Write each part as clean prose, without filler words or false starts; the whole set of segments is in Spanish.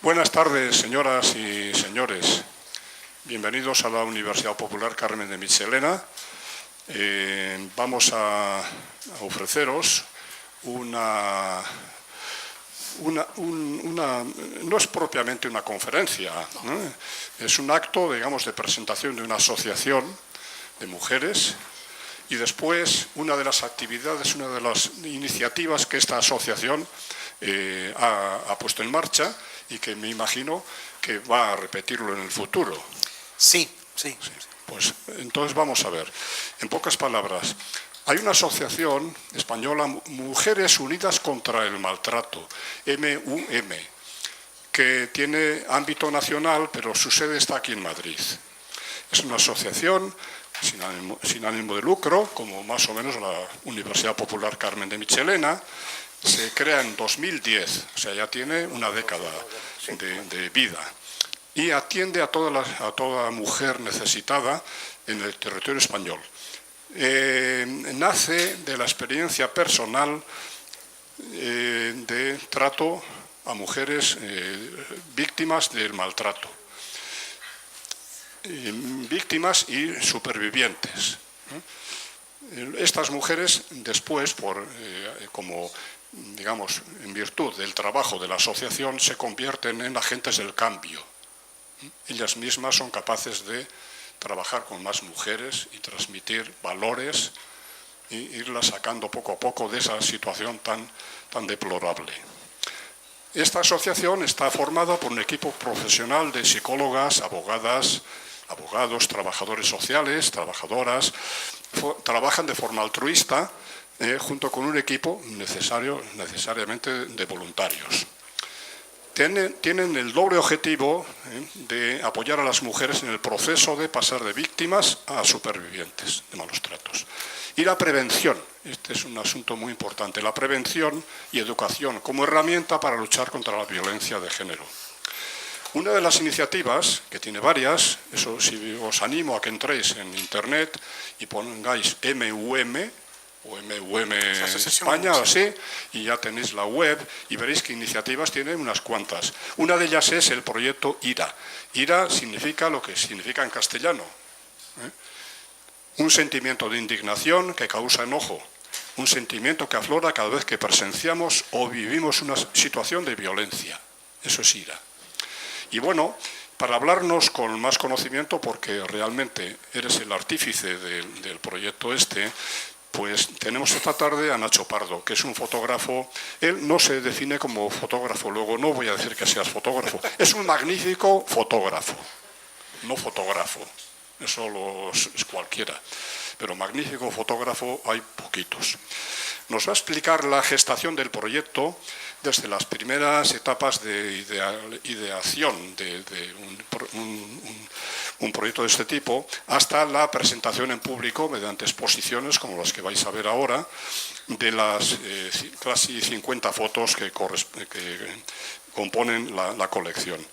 Buenas tardes, señoras y señores. Bienvenidos a la Universidad Popular Carmen de Michelena. Vamos a ofreceros no es propiamente una conferencia, ¿no? Es un acto, digamos, de presentación de una asociación de mujeres y después una de las actividades, una de las iniciativas que esta asociación ha puesto en marcha y que me imagino que va a repetirlo en el futuro. Sí. Pues entonces vamos a ver. En pocas palabras, hay una asociación española, Mujeres Unidas contra el Maltrato, MUM, que tiene ámbito nacional, pero su sede está aquí en Madrid. Es una asociación sin ánimo de lucro, como más o menos la Universidad Popular Carmen de Michelena. Se crea en 2010, o sea, ya tiene una década de vida. Y atiende a toda mujer necesitada en el territorio español. Nace de la experiencia personal de trato a mujeres víctimas del maltrato. Víctimas y supervivientes. Estas mujeres después, como digamos, en virtud del trabajo de la asociación, se convierten en agentes del cambio. Ellas mismas son capaces de trabajar con más mujeres y transmitir valores e irlas sacando poco a poco de esa situación tan deplorable. Esta asociación está formada por un equipo profesional de psicólogas, abogados, trabajadores sociales, trabajadoras. Trabajan de forma altruista junto con un equipo necesariamente de voluntarios. Tienen el doble objetivo de apoyar a las mujeres en el proceso de pasar de víctimas a supervivientes de malos tratos. Y la prevención, este es un asunto muy importante, la prevención y educación como herramienta para luchar contra la violencia de género. Una de las iniciativas, que tiene varias, eso sí os animo a que entréis en internet y pongáis MUM, o MUM España, así, y ya tenéis la web y veréis que iniciativas tienen unas cuantas. Una de ellas es el proyecto IRA. IRA significa lo que significa en castellano. Un sentimiento de indignación que causa enojo. Un sentimiento que aflora cada vez que presenciamos o vivimos una situación de violencia. Eso es IRA. Y bueno, para hablarnos con más conocimiento, porque realmente eres el artífice del proyecto este, pues tenemos esta tarde a Nacho Pardo, que es un fotógrafo. Él no se define como fotógrafo, luego no voy a decir que seas fotógrafo. Es un magnífico fotógrafo, no fotógrafo, eso es cualquiera. Pero magnífico fotógrafo hay poquitos. Nos va a explicar la gestación del proyecto desde las primeras etapas de ideación de un proyecto de este tipo hasta la presentación en público mediante exposiciones como las que vais a ver ahora de las casi 50 fotos que componen la colección.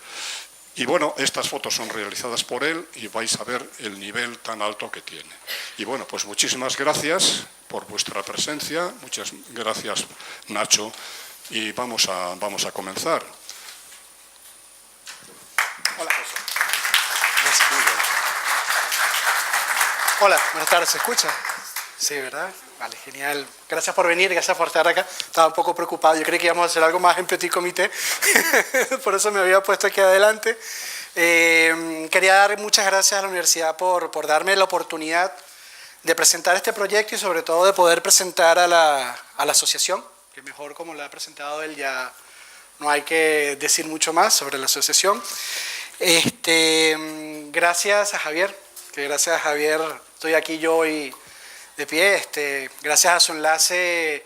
Y bueno, estas fotos son realizadas por él y vais a ver el nivel tan alto que tiene. Y bueno, pues muchísimas gracias por vuestra presencia, muchas gracias Nacho, y vamos a comenzar. Hola, José. Hola, buenas tardes, ¿se escucha? Sí, ¿verdad? Vale, genial. Gracias por venir, gracias por estar acá. Estaba un poco preocupado, yo creí que íbamos a hacer algo más en petit comité, por eso me había puesto aquí adelante. Quería dar muchas gracias a la universidad por darme la oportunidad de presentar este proyecto y sobre todo de poder presentar a la asociación, que mejor como lo ha presentado él, ya no hay que decir mucho más sobre la asociación. Gracias a Javier, que gracias a Javier estoy aquí yo hoy de pie, gracias a su enlace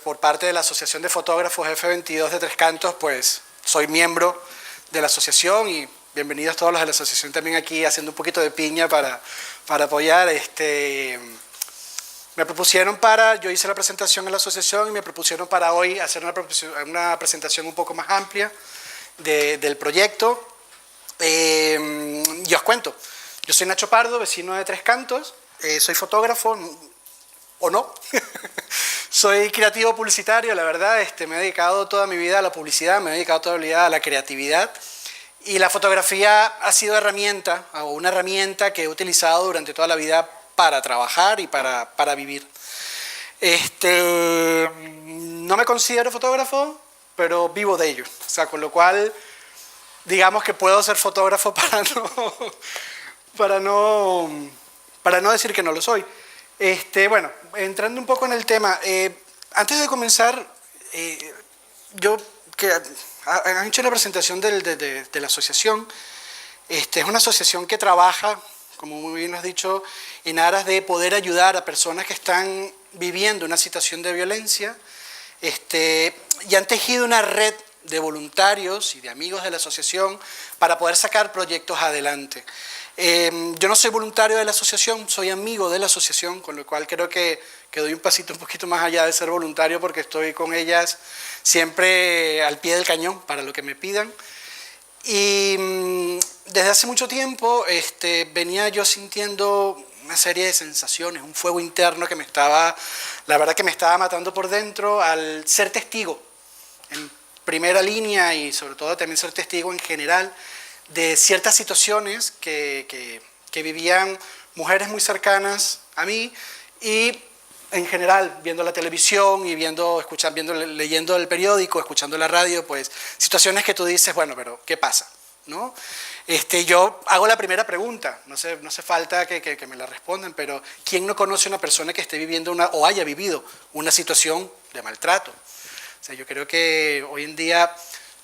por parte de la Asociación de Fotógrafos F22 de Tres Cantos, pues soy miembro de la asociación y bienvenidos todos los de la asociación también aquí haciendo un poquito de piña para apoyar. Me propusieron yo hice la presentación en la asociación y me propusieron para hoy hacer una presentación un poco más amplia del proyecto. Y os cuento, yo soy Nacho Pardo, vecino de Tres Cantos, soy fotógrafo, o no, Soy creativo publicitario, la verdad, me he dedicado toda mi vida a la publicidad, me he dedicado toda mi vida a la creatividad y la fotografía ha sido una herramienta que he utilizado durante toda la vida para trabajar y para vivir. No me considero fotógrafo, pero vivo de ello, o sea, con lo cual digamos que puedo ser fotógrafo para no decir que no lo soy. Bueno, entrando un poco en el tema, antes de comenzar, han hecho la presentación de la asociación. Es una asociación que trabaja, como muy bien has dicho, en aras de poder ayudar a personas que están viviendo una situación de violencia, y han tejido una red de voluntarios y de amigos de la asociación para poder sacar proyectos adelante. Yo no soy voluntario de la asociación, soy amigo de la asociación, con lo cual creo que doy un pasito un poquito más allá de ser voluntario porque estoy con ellas siempre al pie del cañón para lo que me pidan. Y desde hace mucho tiempo venía yo sintiendo una serie de sensaciones, un fuego interno que la verdad que me estaba matando por dentro al ser testigo en primera línea y sobre todo también ser testigo en general de ciertas situaciones que vivían mujeres muy cercanas a mí y en general viendo la televisión y leyendo el periódico, escuchando la radio, pues situaciones que tú dices, bueno, pero ¿qué pasa? ¿No? Yo hago la primera pregunta, no hace falta que me la respondan, pero ¿quién no conoce a una persona que esté viviendo o haya vivido una situación de maltrato? O sea, yo creo que hoy en día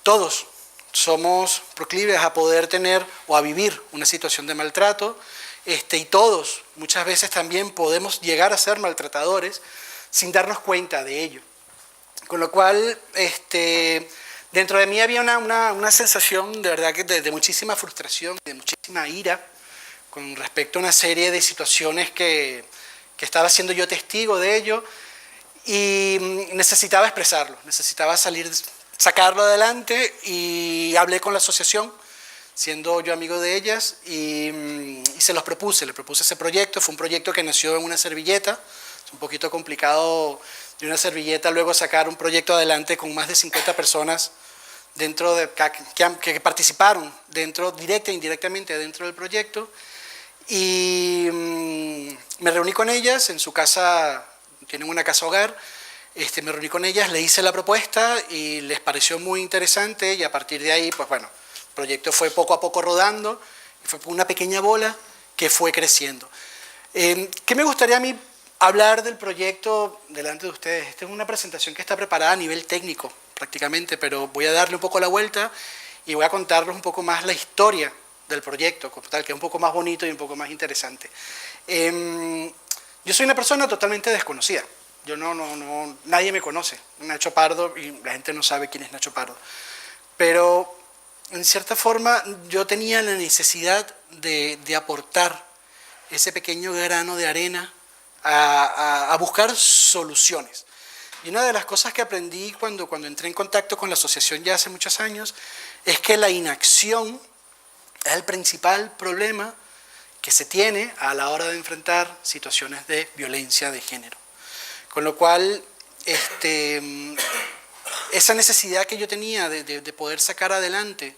todos somos proclives a poder tener o a vivir una situación de maltrato, y todos muchas veces también podemos llegar a ser maltratadores sin darnos cuenta de ello. Con lo cual, dentro de mí había una sensación de verdad que de muchísima frustración, de muchísima ira con respecto a una serie de situaciones que estaba siendo yo testigo de ello y necesitaba expresarlo, necesitaba sacarlo adelante y hablé con la asociación, siendo yo amigo de ellas, y se los propuse, le propuse ese proyecto. Fue un proyecto que nació en una servilleta, es un poquito complicado de una servilleta luego sacar un proyecto adelante con más de 50 personas que participaron directa e indirectamente dentro del proyecto, y me reuní con ellas en su casa, tienen una casa hogar. Me reuní con ellas, le hice la propuesta y les pareció muy interesante y a partir de ahí, pues bueno, el proyecto fue poco a poco rodando y fue una pequeña bola que fue creciendo. ¿Qué me gustaría a mí hablar del proyecto delante de ustedes? Esta es una presentación que está preparada a nivel técnico prácticamente, pero voy a darle un poco la vuelta y voy a contarles un poco más la historia del proyecto, como tal, que es un poco más bonito y un poco más interesante. Yo soy una persona totalmente desconocida. Nadie me conoce, Nacho Pardo, y la gente no sabe quién es Nacho Pardo. Pero, en cierta forma, yo tenía la necesidad de aportar ese pequeño grano de arena a buscar soluciones. Y una de las cosas que aprendí cuando entré en contacto con la asociación ya hace muchos años es que la inacción es el principal problema que se tiene a la hora de enfrentar situaciones de violencia de género. Con lo cual, esa necesidad que yo tenía de poder sacar adelante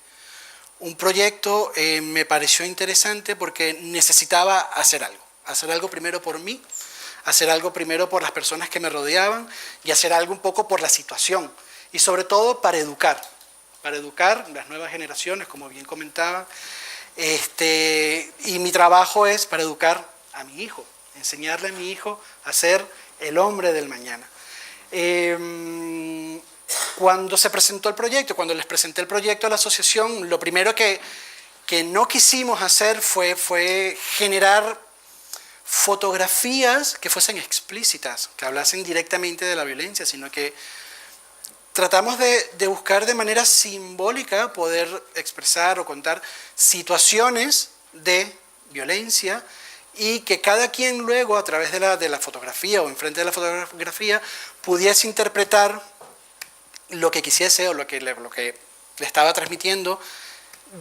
un proyecto me pareció interesante porque necesitaba hacer algo primero por mí, hacer algo primero por las personas que me rodeaban y hacer algo un poco por la situación y sobre todo para educar las nuevas generaciones, como bien comentaba, y mi trabajo es para educar a mi hijo, enseñarle a mi hijo a ser el hombre del mañana. Cuando se presentó el proyecto, cuando les presenté el proyecto a la asociación, lo primero que no quisimos hacer fue generar fotografías que fuesen explícitas, que hablasen directamente de la violencia, sino que tratamos de buscar de manera simbólica poder expresar o contar situaciones de violencia y que cada quien luego a través de la fotografía o enfrente de la fotografía pudiese interpretar lo que quisiese o lo que le estaba transmitiendo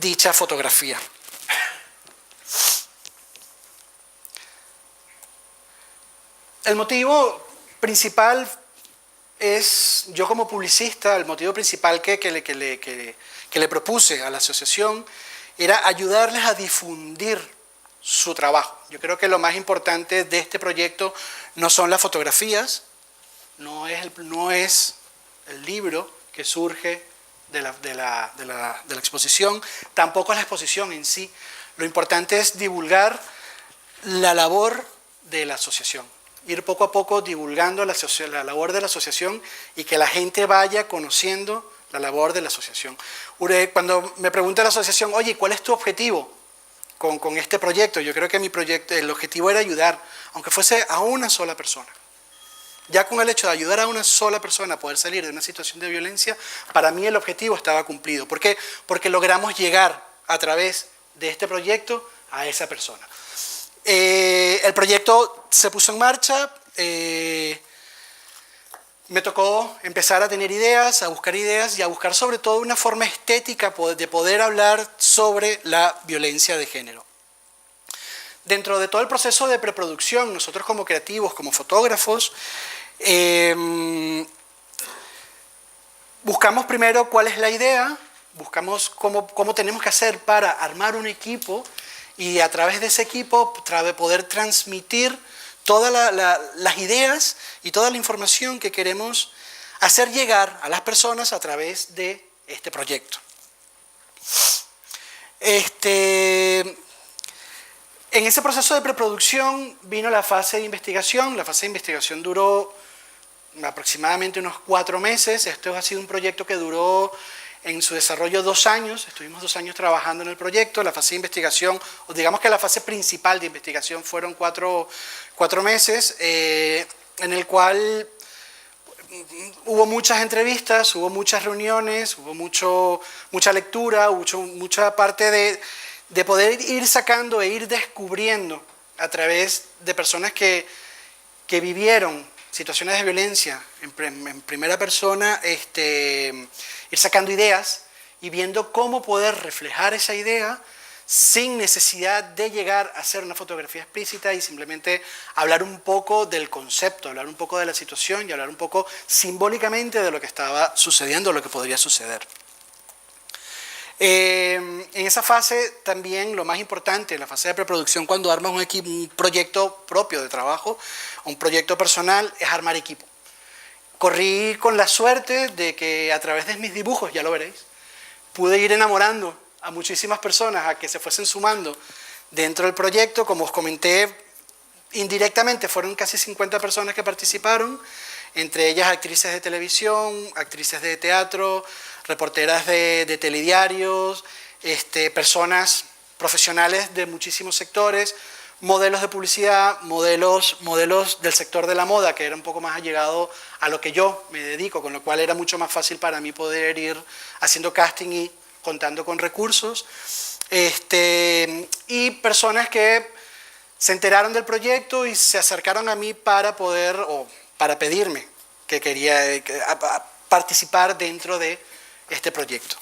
dicha fotografía. El motivo principal es, yo como publicista, el motivo principal que le propuse a la asociación era ayudarles a difundir su trabajo. Yo creo que lo más importante de este proyecto no son las fotografías, no es el libro que surge de la exposición, tampoco es la exposición en sí. Lo importante es divulgar la labor de la asociación, ir poco a poco divulgando la labor de la asociación y que la gente vaya conociendo la labor de la asociación. Cuando me pregunta la asociación, oye, ¿cuál es tu objetivo con este proyecto? Yo creo que el objetivo era ayudar, aunque fuese a una sola persona. Ya con el hecho de ayudar a una sola persona a poder salir de una situación de violencia, para mí el objetivo estaba cumplido. ¿Por qué? Porque logramos llegar a través de este proyecto a esa persona. El proyecto se puso en marcha, me tocó empezar a tener ideas, a buscar ideas y a buscar sobre todo una forma estética de poder hablar sobre la violencia de género. Dentro de todo el proceso de preproducción, nosotros como creativos, como fotógrafos, buscamos primero cuál es la idea, buscamos cómo tenemos que hacer para armar un equipo y a través de ese equipo poder transmitir todas las ideas y toda la información que queremos hacer llegar a las personas a través de este proyecto. En ese proceso de preproducción vino la fase de investigación. La fase de investigación duró aproximadamente unos 4 meses. Esto ha sido un proyecto que duró en su desarrollo 2 años. Estuvimos 2 años trabajando en el proyecto. La fase de investigación, o digamos que la fase principal de investigación fueron 4 meses, en el cual hubo muchas entrevistas, hubo muchas reuniones, hubo mucha lectura, hubo mucha parte de poder ir sacando e ir descubriendo a través de personas que vivieron situaciones de violencia en primera persona, ir sacando ideas y viendo cómo poder reflejar esa idea sin necesidad de llegar a hacer una fotografía explícita y simplemente hablar un poco del concepto, hablar un poco de la situación y hablar un poco simbólicamente de lo que estaba sucediendo, lo que podría suceder. En esa fase también lo más importante, en la fase de preproducción, cuando armas un proyecto propio de trabajo, un proyecto personal, es armar equipo. Corrí con la suerte de que a través de mis dibujos, ya lo veréis, pude ir enamorando a muchísimas personas a que se fuesen sumando dentro del proyecto. Como os comenté, indirectamente fueron casi 50 personas que participaron, entre ellas actrices de televisión, actrices de teatro, reporteras de telediarios, personas profesionales de muchísimos sectores, modelos de publicidad, modelos del sector de la moda, que era un poco más allegado a lo que yo me dedico, con lo cual era mucho más fácil para mí poder ir haciendo casting y contando con recursos, y personas que se enteraron del proyecto y se acercaron a mí para poder, o para pedirme que quería participar dentro de este proyecto.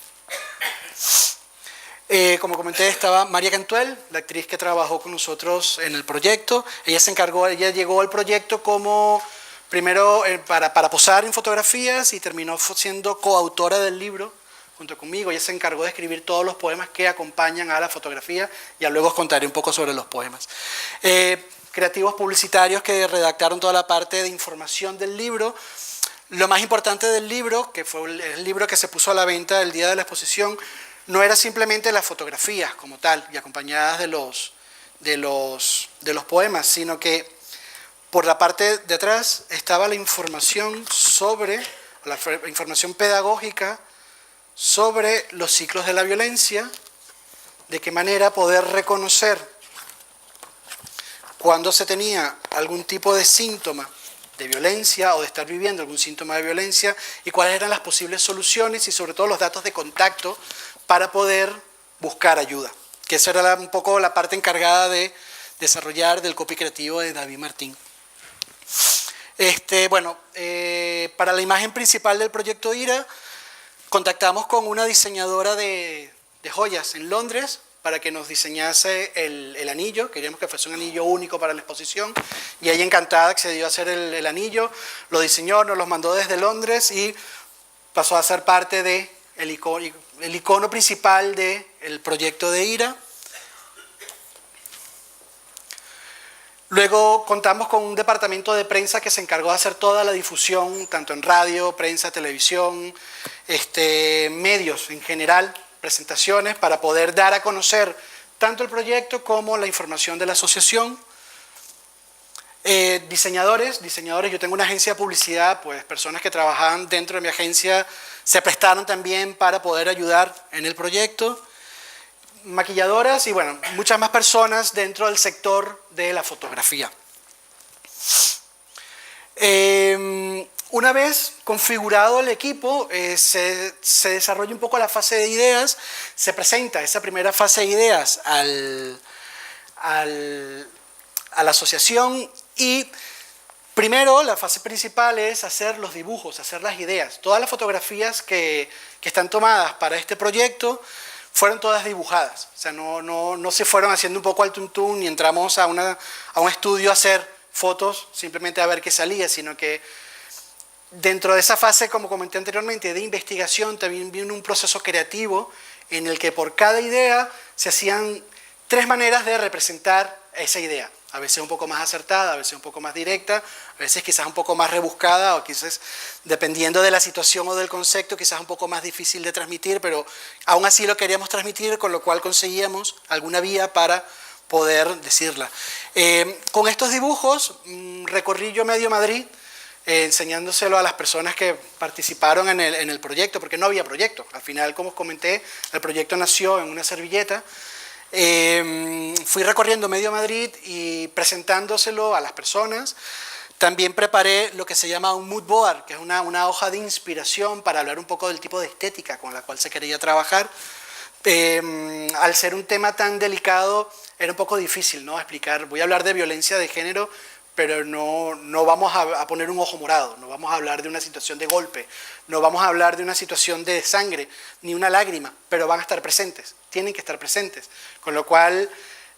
Como comenté, estaba María Cantuel, la actriz que trabajó con nosotros en el proyecto. Ella llegó al proyecto como primero para posar en fotografías y terminó siendo coautora del libro junto conmigo. Ella se encargó de escribir todos los poemas que acompañan a la fotografía, y luego os contaré un poco sobre los poemas. Creativos publicitarios que redactaron toda la parte de información del libro. Lo más importante del libro, que fue el libro que se puso a la venta el día de la exposición, no era simplemente las fotografías como tal y acompañadas de los poemas, sino que por la parte de atrás estaba la información pedagógica sobre los ciclos de la violencia, de qué manera poder reconocer cuando se tenía algún tipo de síntoma de violencia o de estar viviendo algún síntoma de violencia y cuáles eran las posibles soluciones y sobre todo los datos de contacto para poder buscar ayuda. Que esa era un poco la parte encargada de desarrollar del copy creativo de David Martín. Para la imagen principal del proyecto IRA, contactamos con una diseñadora de joyas en Londres, para que nos diseñase el anillo. Queríamos que fuese un anillo único para la exposición y ella encantada accedió a hacer el anillo, lo diseñó, nos lo mandó desde Londres y pasó a ser parte del icono principal del proyecto de IRA. Luego contamos con un departamento de prensa que se encargó de hacer toda la difusión, tanto en radio, prensa, televisión, medios en general, presentaciones, para poder dar a conocer tanto el proyecto como la información de la asociación. Diseñadores, yo tengo una agencia de publicidad, pues personas que trabajaban dentro de mi agencia se prestaron también para poder ayudar en el proyecto. Maquilladoras y bueno, muchas más personas dentro del sector de la fotografía. Una vez configurado el equipo, se desarrolla un poco la fase de ideas, se presenta esa primera fase de ideas a la asociación y primero la fase principal es hacer los dibujos, hacer las ideas. Todas las fotografías que están tomadas para este proyecto fueron todas dibujadas, o sea, no se fueron haciendo un poco al tuntún y entramos a un estudio a hacer fotos simplemente a ver qué salía, sino que dentro de esa fase, como comenté anteriormente, de investigación, también vino un proceso creativo en el que por cada idea se hacían 3 maneras de representar esa idea. A veces un poco más acertada, a veces un poco más directa, a veces quizás un poco más rebuscada o quizás, dependiendo de la situación o del concepto, quizás un poco más difícil de transmitir, pero aún así lo queríamos transmitir, con lo cual conseguíamos alguna vía para poder decirla. Con estos dibujos recorrí yo medio Madrid, enseñándoselo a las personas que participaron en el proyecto, porque no había proyecto. Al final, como os comenté, el proyecto nació en una servilleta. Fui recorriendo medio Madrid y presentándoselo a las personas. También preparé lo que se llama un mood board, que es una hoja de inspiración para hablar un poco del tipo de estética con la cual se quería trabajar. Al ser un tema tan delicado, era un poco difícil, ¿no? Explicar. Voy a hablar de violencia de género, pero no vamos a poner un ojo morado, no vamos a hablar de una situación de golpe, no vamos a hablar de una situación de sangre, ni una lágrima, pero van a estar presentes, tienen que estar presentes. Con lo cual,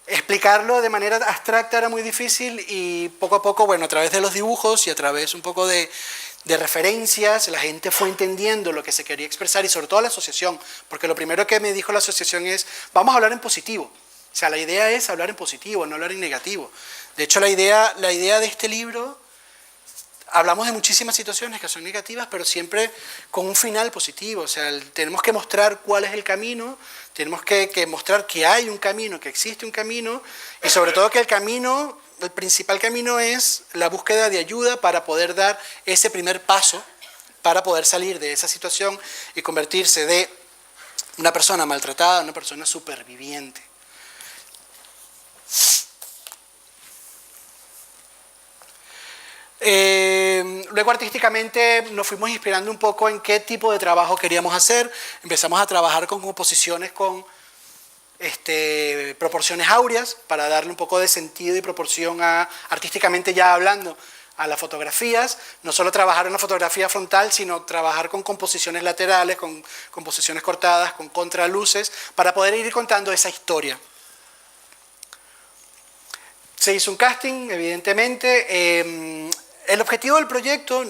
explicarlo de manera abstracta era muy difícil y poco a poco, bueno, a través de los dibujos y a través un poco de referencias, la gente fue entendiendo lo que se quería expresar y sobre todo la asociación, porque lo primero que me dijo la asociación es, vamos a hablar en positivo. O sea, la idea es hablar en positivo, no hablar en negativo. De hecho, la idea de este libro, hablamos de muchísimas situaciones que son negativas, pero siempre con un final positivo. O sea, tenemos que mostrar cuál es el camino, tenemos que mostrar que hay un camino, que existe un camino, y sobre todo que el principal camino es la búsqueda de ayuda para poder dar ese primer paso, para poder salir de esa situación y convertirse de una persona maltratada a una persona superviviente. Luego artísticamente nos fuimos inspirando un poco en qué tipo de trabajo queríamos hacer. Empezamos a trabajar con composiciones con proporciones áureas para darle un poco de sentido y proporción artísticamente ya hablando a las fotografías. No solo trabajar en la fotografía frontal, sino trabajar con composiciones laterales, con composiciones cortadas, con contraluces, para poder ir contando esa historia. Se hizo un casting, evidentemente. El objetivo del proyecto,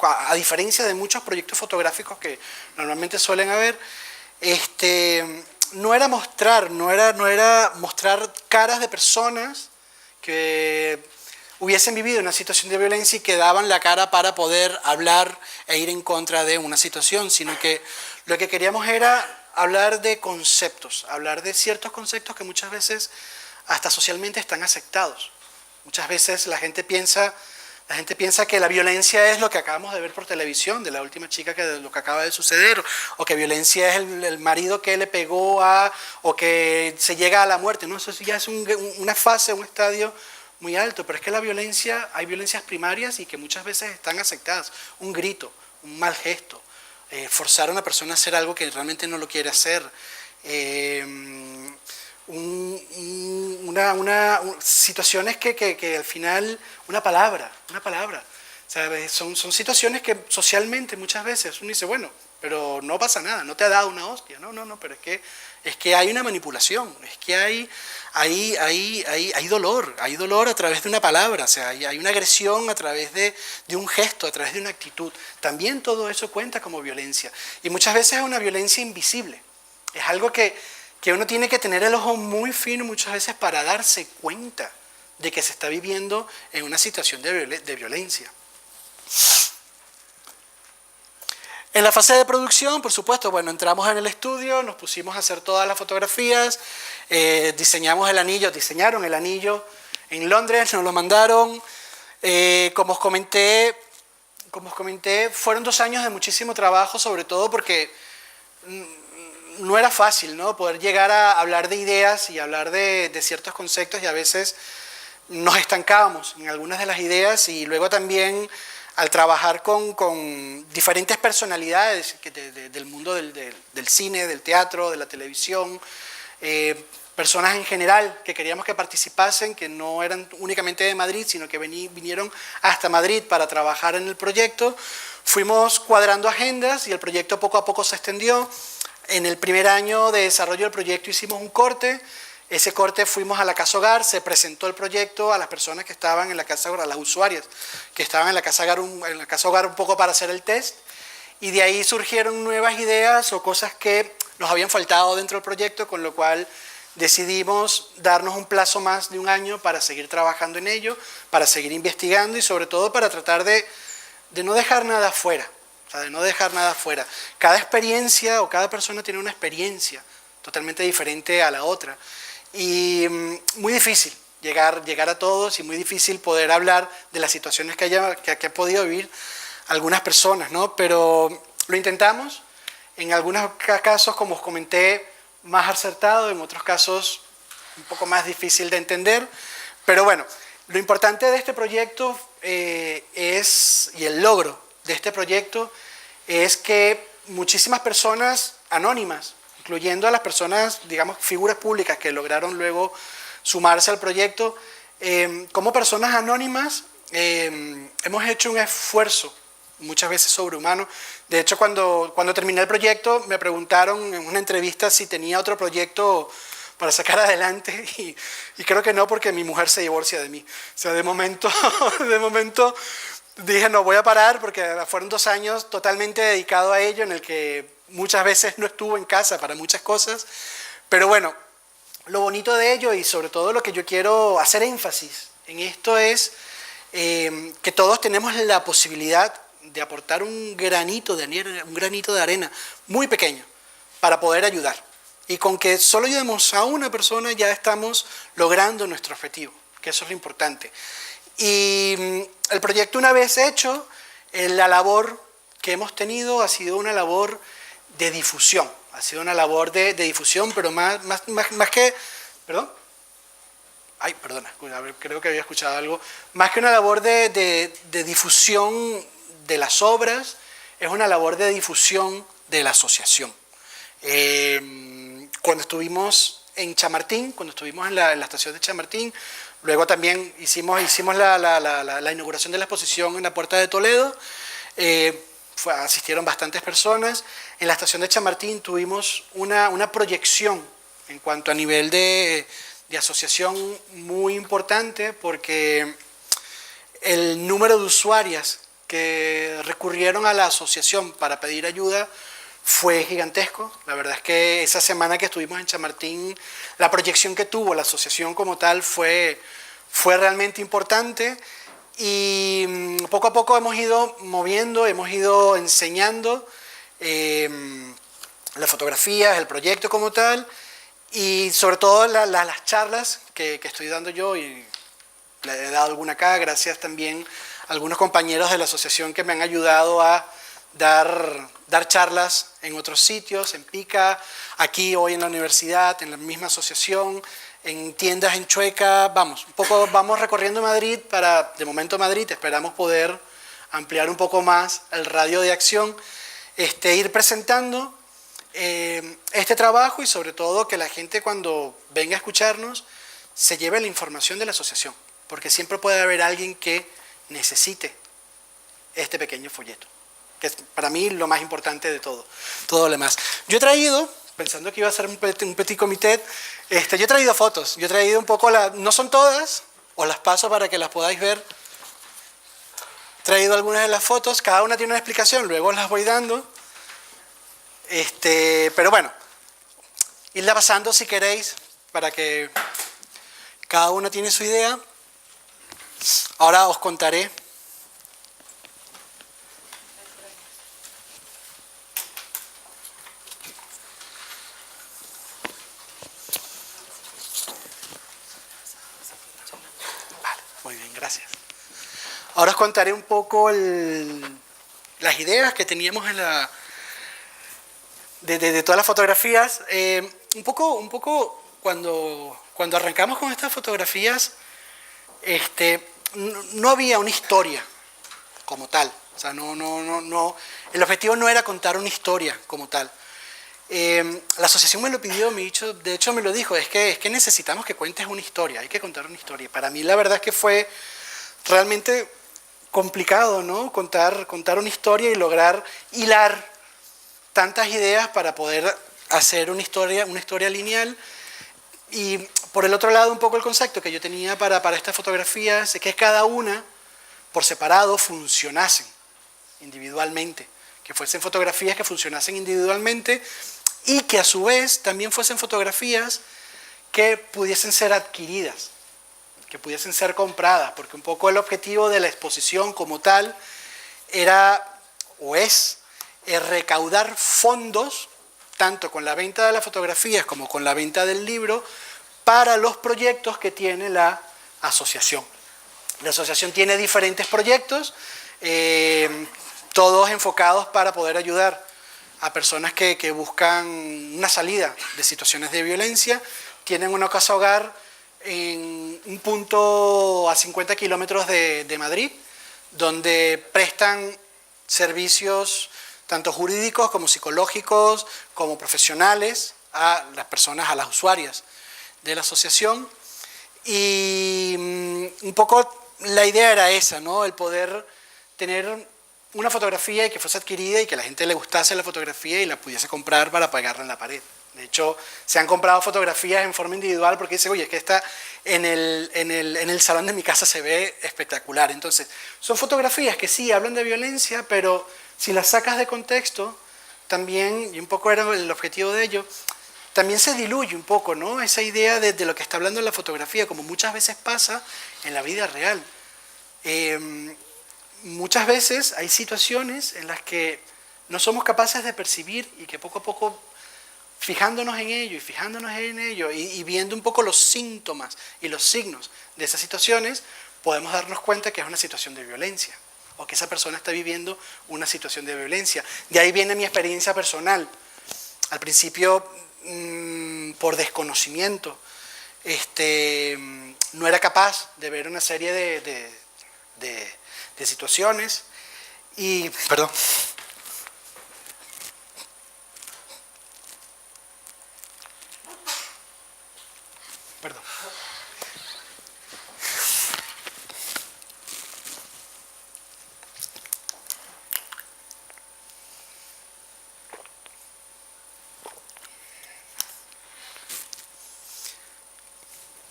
a diferencia de muchos proyectos fotográficos que normalmente suelen haber, no era mostrar caras de personas que hubiesen vivido una situación de violencia y que daban la cara para poder hablar e ir en contra de una situación, sino que lo que queríamos era hablar de conceptos, hablar de ciertos conceptos que muchas veces hasta socialmente están aceptados. Muchas veces la gente piensa que la violencia es lo que acabamos de ver por televisión, de la última chica, lo que acaba de suceder, o que violencia es el marido que le pegó o que se llega a la muerte. No, eso ya es una fase, un estadio muy alto, pero es que hay violencias primarias y que muchas veces están aceptadas. Un grito, un mal gesto, forzar a una persona a hacer algo que realmente no lo quiere hacer, situaciones que al final, una palabra, ¿sabes? Son situaciones que socialmente muchas veces uno dice, bueno, pero no pasa nada, no te ha dado una hostia. No, pero es que hay una manipulación, es que hay dolor a través de una palabra, o sea, hay una agresión a través de un gesto, a través de una actitud. También todo eso cuenta como violencia. Y muchas veces es una violencia invisible. Es algo que uno tiene que tener el ojo muy fino muchas veces para darse cuenta de que se está viviendo en una situación de violencia. En la fase de producción, por supuesto, bueno, entramos en el estudio, nos pusimos a hacer todas las fotografías, diseñaron el anillo en Londres, nos lo mandaron. Como os comenté, fueron 2 años de muchísimo trabajo, sobre todo porque no era fácil, ¿no? Poder llegar a hablar de ideas y hablar de ciertos conceptos, y a veces nos estancábamos en algunas de las ideas, y luego también al trabajar con diferentes personalidades del mundo del cine, del teatro, de la televisión, personas en general que queríamos que participasen, que no eran únicamente de Madrid, sino que vinieron hasta Madrid para trabajar en el proyecto, fuimos cuadrando agendas y el proyecto poco a poco se extendió. En el primer año de desarrollo del proyecto hicimos un corte. Ese corte fuimos a la Casa Hogar, se presentó el proyecto a las personas que estaban en la Casa Hogar, a las usuarias que estaban en la Casa Hogar un poco para hacer el test, y de ahí surgieron nuevas ideas o cosas que nos habían faltado dentro del proyecto, con lo cual decidimos darnos un plazo más de 1 año para seguir trabajando en ello, para seguir investigando y sobre todo para tratar de no dejar nada fuera, o sea, de no dejar nada fuera. Cada experiencia o cada persona tiene una experiencia totalmente diferente a la otra. Y muy difícil llegar a todos, y muy difícil poder hablar de las situaciones que han podido vivir algunas personas, ¿no? Pero lo intentamos, en algunos casos, como os comenté, más acertado, en otros casos un poco más difícil de entender, pero bueno, lo importante de este proyecto y el logro de este proyecto es que muchísimas personas anónimas, incluyendo a las personas, digamos, figuras públicas que lograron luego sumarse al proyecto, como personas anónimas hemos hecho un esfuerzo muchas veces sobrehumano. De hecho, cuando terminé el proyecto me preguntaron en una entrevista si tenía otro proyecto para sacar adelante, y creo que no, porque mi mujer se divorcia de mí. O sea, de momento dije no, voy a parar, porque fueron 2 años totalmente dedicado a ello, en el que muchas veces no estuve en casa para muchas cosas, pero bueno, lo bonito de ello, y sobre todo lo que yo quiero hacer énfasis en esto, es que todos tenemos la posibilidad de aportar un granito de arena muy pequeño para poder ayudar, y con que solo ayudemos a una persona ya estamos logrando nuestro objetivo, que eso es lo importante. Y el proyecto, una vez hecho, la labor que hemos tenido ha sido una labor de difusión, pero más que, perdón, perdona, creo que había escuchado algo, más que una labor de difusión de las obras, es una labor de difusión de la asociación. Cuando estuvimos en Chamartín, cuando estuvimos en la estación de Chamartín, luego también hicimos la inauguración de la exposición en la Puerta de Toledo, asistieron bastantes personas. En la estación de Chamartín tuvimos una proyección en cuanto a nivel de asociación muy importante, porque el número de usuarias que recurrieron a la asociación para pedir ayuda fue gigantesco. La verdad es que esa semana que estuvimos en Chamartín, la proyección que tuvo la asociación como tal fue realmente importante, y poco a poco hemos ido moviendo, hemos ido enseñando las fotografías, el proyecto como tal, y sobre todo las charlas que estoy dando yo, y le he dado alguna acá, gracias también a algunos compañeros de la asociación que me han ayudado a dar charlas en otros sitios, en Pica, aquí hoy en la universidad, en la misma asociación, en tiendas en Chueca. Vamos recorriendo Madrid, de momento Madrid, esperamos poder ampliar un poco más el radio de acción, ir presentando este trabajo, y sobre todo que la gente, cuando venga a escucharnos, se lleve la información de la asociación, porque siempre puede haber alguien que necesite este pequeño folleto. que es para mí lo más importante de todo lo demás. Yo he traído, pensando que iba a ser un petit comité, yo he traído fotos, yo he traído un poco, no son todas, os las paso para que las podáis ver. He traído algunas de las fotos, cada una tiene una explicación, luego os las voy dando. Pero bueno, irla pasando si queréis, para que cada uno tiene su idea. Ahora os contaré. Vale, muy bien, gracias. Ahora os contaré un poco las ideas que teníamos en de todas las fotografías. Un poco cuando arrancamos con estas fotografías, no había una historia como tal. O sea, el objetivo no era contar una historia como tal. La asociación me lo pidió, de hecho me lo dijo, es que necesitamos que cuentes una historia, hay que contar una historia. Para mí la verdad es que fue realmente complicado, ¿no? Contar una historia y lograr hilar tantas ideas para poder hacer una historia lineal. Y por el otro lado, un poco el concepto que yo tenía para estas fotografías es que cada una, por separado, funcionasen individualmente, que fuesen fotografías que funcionasen individualmente y que a su vez también fuesen fotografías que pudiesen ser adquiridas, que pudiesen ser compradas, porque un poco el objetivo de la exposición como tal era, o es recaudar fondos, tanto con la venta de las fotografías como con la venta del libro, para los proyectos que tiene la asociación. La asociación tiene diferentes proyectos, todos enfocados para poder ayudar a personas que buscan una salida de situaciones de violencia. Tienen una casa hogar en un punto a 50 kilómetros de Madrid, donde prestan servicios tanto jurídicos como psicológicos, como profesionales, a las personas, a las usuarias de la asociación. Y un poco la idea era esa, ¿no? El poder tener una fotografía y que fuese adquirida y que a la gente le gustase la fotografía y la pudiese comprar para pegarla en la pared. De hecho, se han comprado fotografías en forma individual porque dice, oye, es que esta en el salón de mi casa se ve espectacular. Entonces, son fotografías que sí hablan de violencia, pero si las sacas de contexto, también, y un poco era el objetivo de ello, también se diluye un poco, ¿no? Esa idea de lo que está hablando en la fotografía, como muchas veces pasa en la vida real. Muchas veces hay situaciones en las que no somos capaces de percibir y que poco a poco, fijándonos en ello y viendo un poco los síntomas y los signos de esas situaciones, podemos darnos cuenta que es una situación de violencia o que esa persona está viviendo una situación de violencia. De ahí viene mi experiencia personal. Al principio, por desconocimiento, no era capaz de ver una serie de situaciones y, perdón,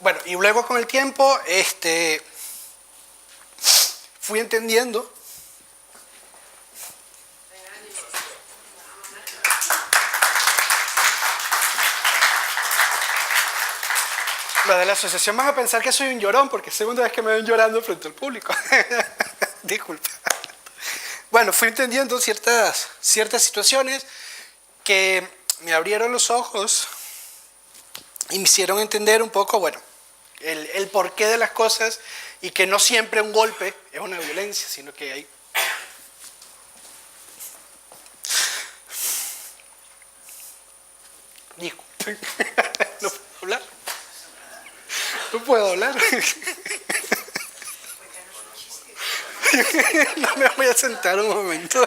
bueno, y luego con el tiempo fui entendiendo los de la asociación van a pensar que soy un llorón porque es segunda vez que me ven llorando frente al público. Disculpa. Bueno, fui entendiendo ciertas situaciones que me abrieron los ojos y me hicieron entender un poco, bueno, el porqué de las cosas y que no siempre un golpe es una violencia, sino que hay... Disculpe, no puedo hablar. No puedo hablar. No me voy a sentar un momento.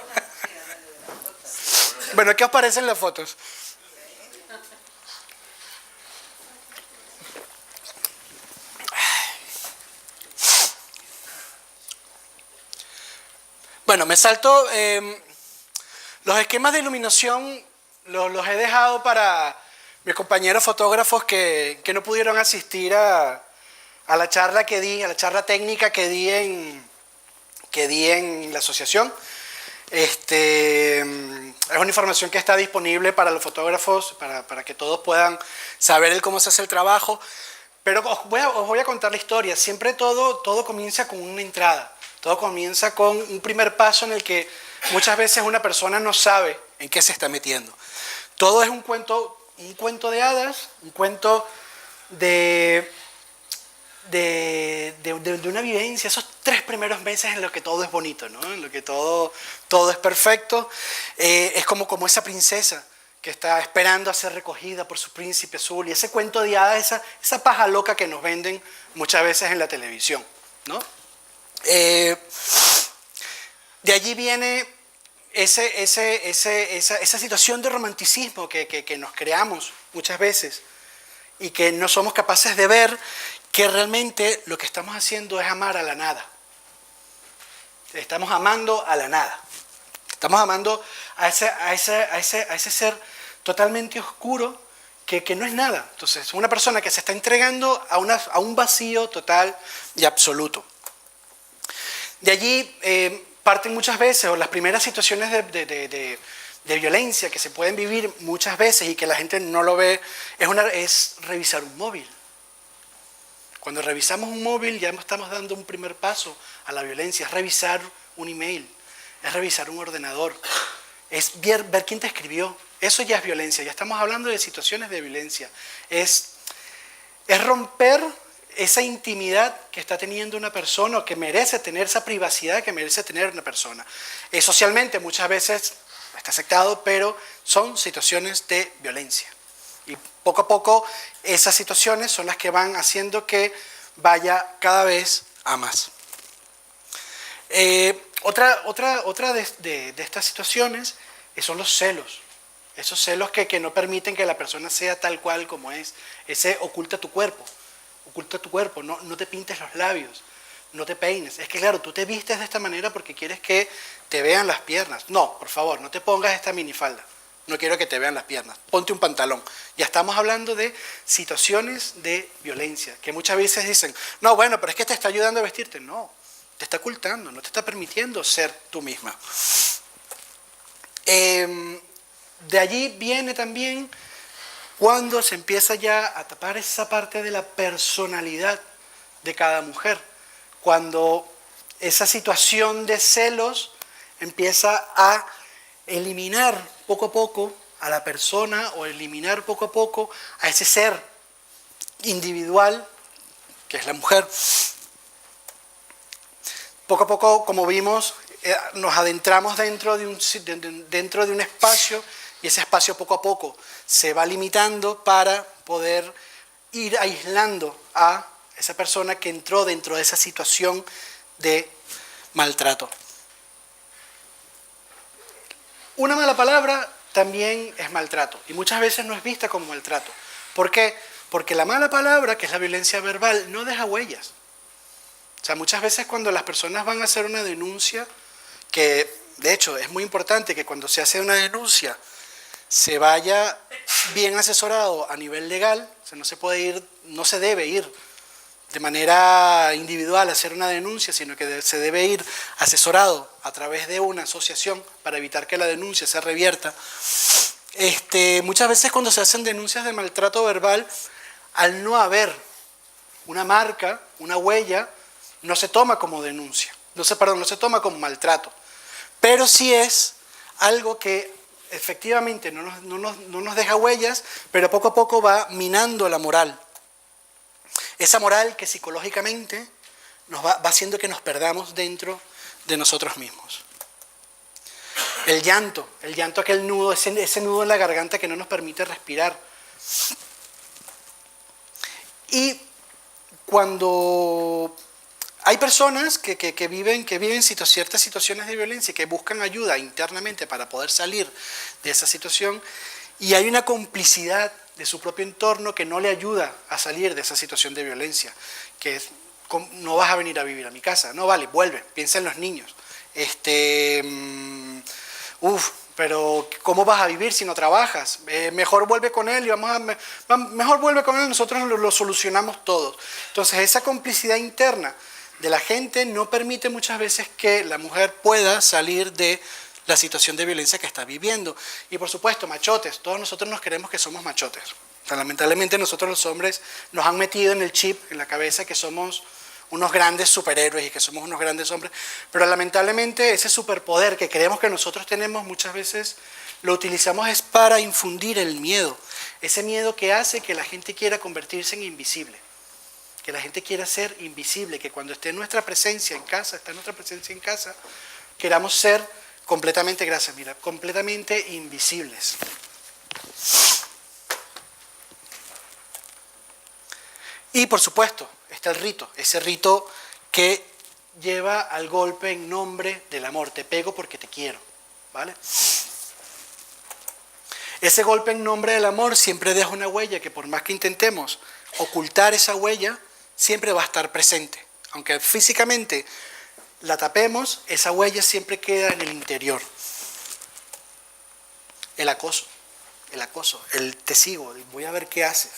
Bueno, ¿qué os parecen las fotos? Bueno, me salto Los esquemas de iluminación los he dejado para mis compañeros fotógrafos que no pudieron asistir a la charla que di, a la charla técnica que di en la asociación. Es una información que está disponible para los fotógrafos, para que todos puedan saber cómo se hace el trabajo. Pero os voy a contar la historia. Siempre todo comienza con una entrada. Todo comienza con un primer paso en el que muchas veces una persona no sabe en qué se está metiendo. Todo es un cuento de hadas, un cuento de una vivencia, esos 3 primeros meses en los que todo es bonito, ¿no? En los que todo es perfecto. Es como esa princesa que está esperando a ser recogida por su príncipe azul, y ese cuento de hadas, esa paja loca que nos venden muchas veces en la televisión, ¿no? De allí viene esa situación de romanticismo que nos creamos muchas veces y que no somos capaces de ver que realmente lo que estamos haciendo es amar a la nada. Estamos amando a la nada. Estamos amando a ese ser totalmente oscuro que no es nada. Entonces, una persona que se está entregando a un vacío total y absoluto. De allí parten muchas veces, o las primeras situaciones de violencia que se pueden vivir muchas veces y que la gente no lo ve, es revisar un móvil. Cuando revisamos un móvil ya estamos dando un primer paso a la violencia. Es revisar un email, es revisar un ordenador, es ver quién te escribió. Eso ya es violencia, ya estamos hablando de situaciones de violencia. Es romper esa intimidad que está teniendo una persona, o que merece tener esa privacidad que merece tener una persona. Socialmente muchas veces está aceptado, pero son situaciones de violencia. Y poco a poco esas situaciones son las que van haciendo que vaya cada vez a más. Otra de estas situaciones son los celos. Esos celos que no permiten que la persona sea tal cual como es. Ese oculta tu cuerpo, no te pintes los labios, no te peines. Es que claro, tú te vistes de esta manera porque quieres que te vean las piernas. No, por favor, no te pongas esta minifalda. No quiero que te vean las piernas. Ponte un pantalón. Ya estamos hablando de situaciones de violencia, que muchas veces dicen, no, bueno, pero es que te está ayudando a vestirte. No, te está ocultando, no te está permitiendo ser tú misma. De allí viene también cuando se empieza ya a tapar esa parte de la personalidad de cada mujer. Cuando esa situación de celos empieza a eliminar poco a poco a la persona, o eliminar poco a poco a ese ser individual que es la mujer. Poco a poco, como vimos, nos adentramos dentro de un espacio, y ese espacio poco a poco se va limitando para poder ir aislando a esa persona que entró dentro de esa situación de maltrato. Una mala palabra también es maltrato, y muchas veces no es vista como maltrato. ¿Por qué? Porque la mala palabra, que es la violencia verbal, no deja huellas. O sea, muchas veces cuando las personas van a hacer una denuncia, que de hecho es muy importante que cuando se hace una denuncia se vaya bien asesorado a nivel legal. O sea, no se debe ir de manera individual a hacer una denuncia, sino que se debe ir asesorado a través de una asociación para evitar que la denuncia se revierta. Muchas veces cuando se hacen denuncias de maltrato verbal, al no haber una marca, una huella, no se toma como denuncia, no se toma como maltrato. Pero sí es algo que efectivamente no nos deja huellas, pero poco a poco va minando la moral. Esa moral que psicológicamente nos va haciendo que nos perdamos dentro de nosotros mismos. El llanto, aquel nudo, ese nudo en la garganta que no nos permite respirar. Y cuando hay personas que viven ciertas situaciones de violencia y que buscan ayuda internamente para poder salir de esa situación, y hay una complicidad de su propio entorno que no le ayuda a salir de esa situación de violencia, que es, no vas a venir a vivir a mi casa, no, vale, vuelve, piensa en los niños, pero ¿cómo vas a vivir si no trabajas? Mejor vuelve con él y mejor vuelve con él, nosotros lo solucionamos todos. Entonces esa complicidad interna de la gente no permite muchas veces que la mujer pueda salir de la situación de violencia que está viviendo. Y por supuesto, machotes, todos nosotros nos creemos que somos machotes. O sea, lamentablemente nosotros los hombres nos han metido en el chip, en la cabeza, que somos unos grandes superhéroes y que somos unos grandes hombres, pero lamentablemente ese superpoder que creemos que nosotros tenemos muchas veces lo utilizamos es para infundir el miedo, ese miedo que hace que la gente quiera convertirse en invisible, que la gente quiera ser invisible, que cuando esté nuestra presencia en casa, queramos ser completamente, gracias, mira, completamente invisibles. Y por supuesto, está el rito, ese rito que lleva al golpe en nombre del amor. Te pego porque te quiero, ¿vale? Ese golpe en nombre del amor siempre deja una huella que por más que intentemos ocultar esa huella, siempre va a estar presente. Aunque físicamente la tapemos, esa huella siempre queda en el interior. El acoso, el te sigo, voy a ver qué haces.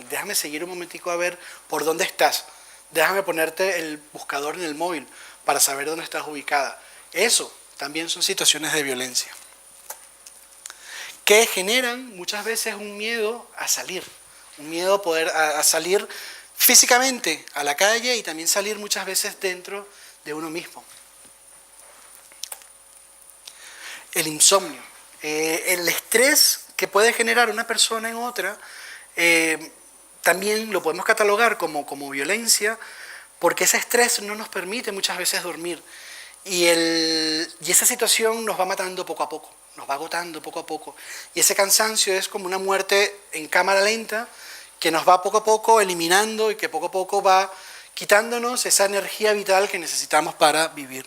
Déjame seguir un momentico a ver por dónde estás. Déjame ponerte el buscador en el móvil para saber dónde estás ubicada. Eso también son situaciones de violencia que generan muchas veces un miedo a salir, un miedo a salir físicamente a la calle y también salir muchas veces dentro de uno mismo. El insomnio, el estrés que puede generar una persona en otra, también lo podemos catalogar como violencia, porque ese estrés no nos permite muchas veces dormir y esa situación nos va matando poco a poco, nos va agotando poco a poco, y ese cansancio es como una muerte en cámara lenta que nos va poco a poco eliminando y que poco a poco va quitándonos esa energía vital que necesitamos para vivir.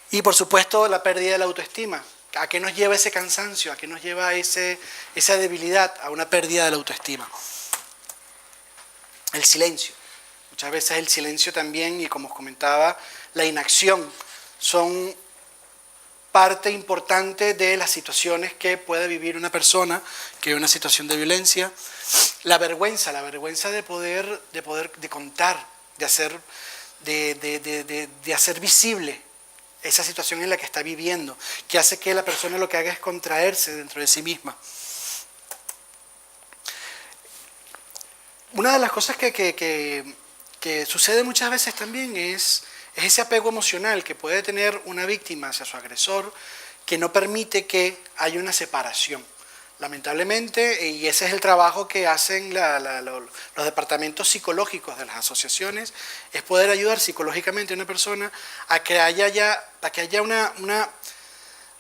Y por supuesto la pérdida de la autoestima. ¿A qué nos lleva ese cansancio? ¿A qué nos lleva esa debilidad? A una pérdida de la autoestima. El silencio. Muchas veces el silencio también, y como os comentaba, la inacción, son parte importante de las situaciones que puede vivir una persona que vive una situación de violencia. La vergüenza de poder contar, de hacer visible esa situación en la que está viviendo, que hace que la persona lo que haga es contraerse dentro de sí misma. Una de las cosas que sucede muchas veces también es ese apego emocional que puede tener una víctima hacia su agresor, que no permite que haya una separación. Lamentablemente, y ese es el trabajo que hacen los departamentos psicológicos de las asociaciones, es poder ayudar psicológicamente a una persona a que haya una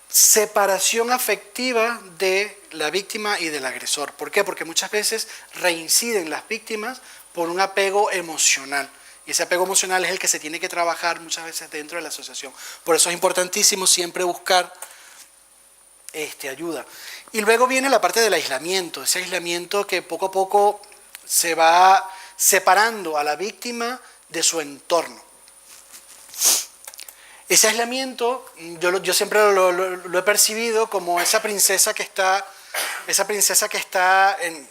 separación afectiva de la víctima y del agresor. ¿Por qué? Porque muchas veces reinciden las víctimas por un apego emocional. Y ese apego emocional es el que se tiene que trabajar muchas veces dentro de la asociación. Por eso es importantísimo siempre buscar ayuda. Y luego viene la parte del aislamiento, ese aislamiento que poco a poco se va separando a la víctima de su entorno. Ese aislamiento, yo siempre lo he percibido como esa princesa que está en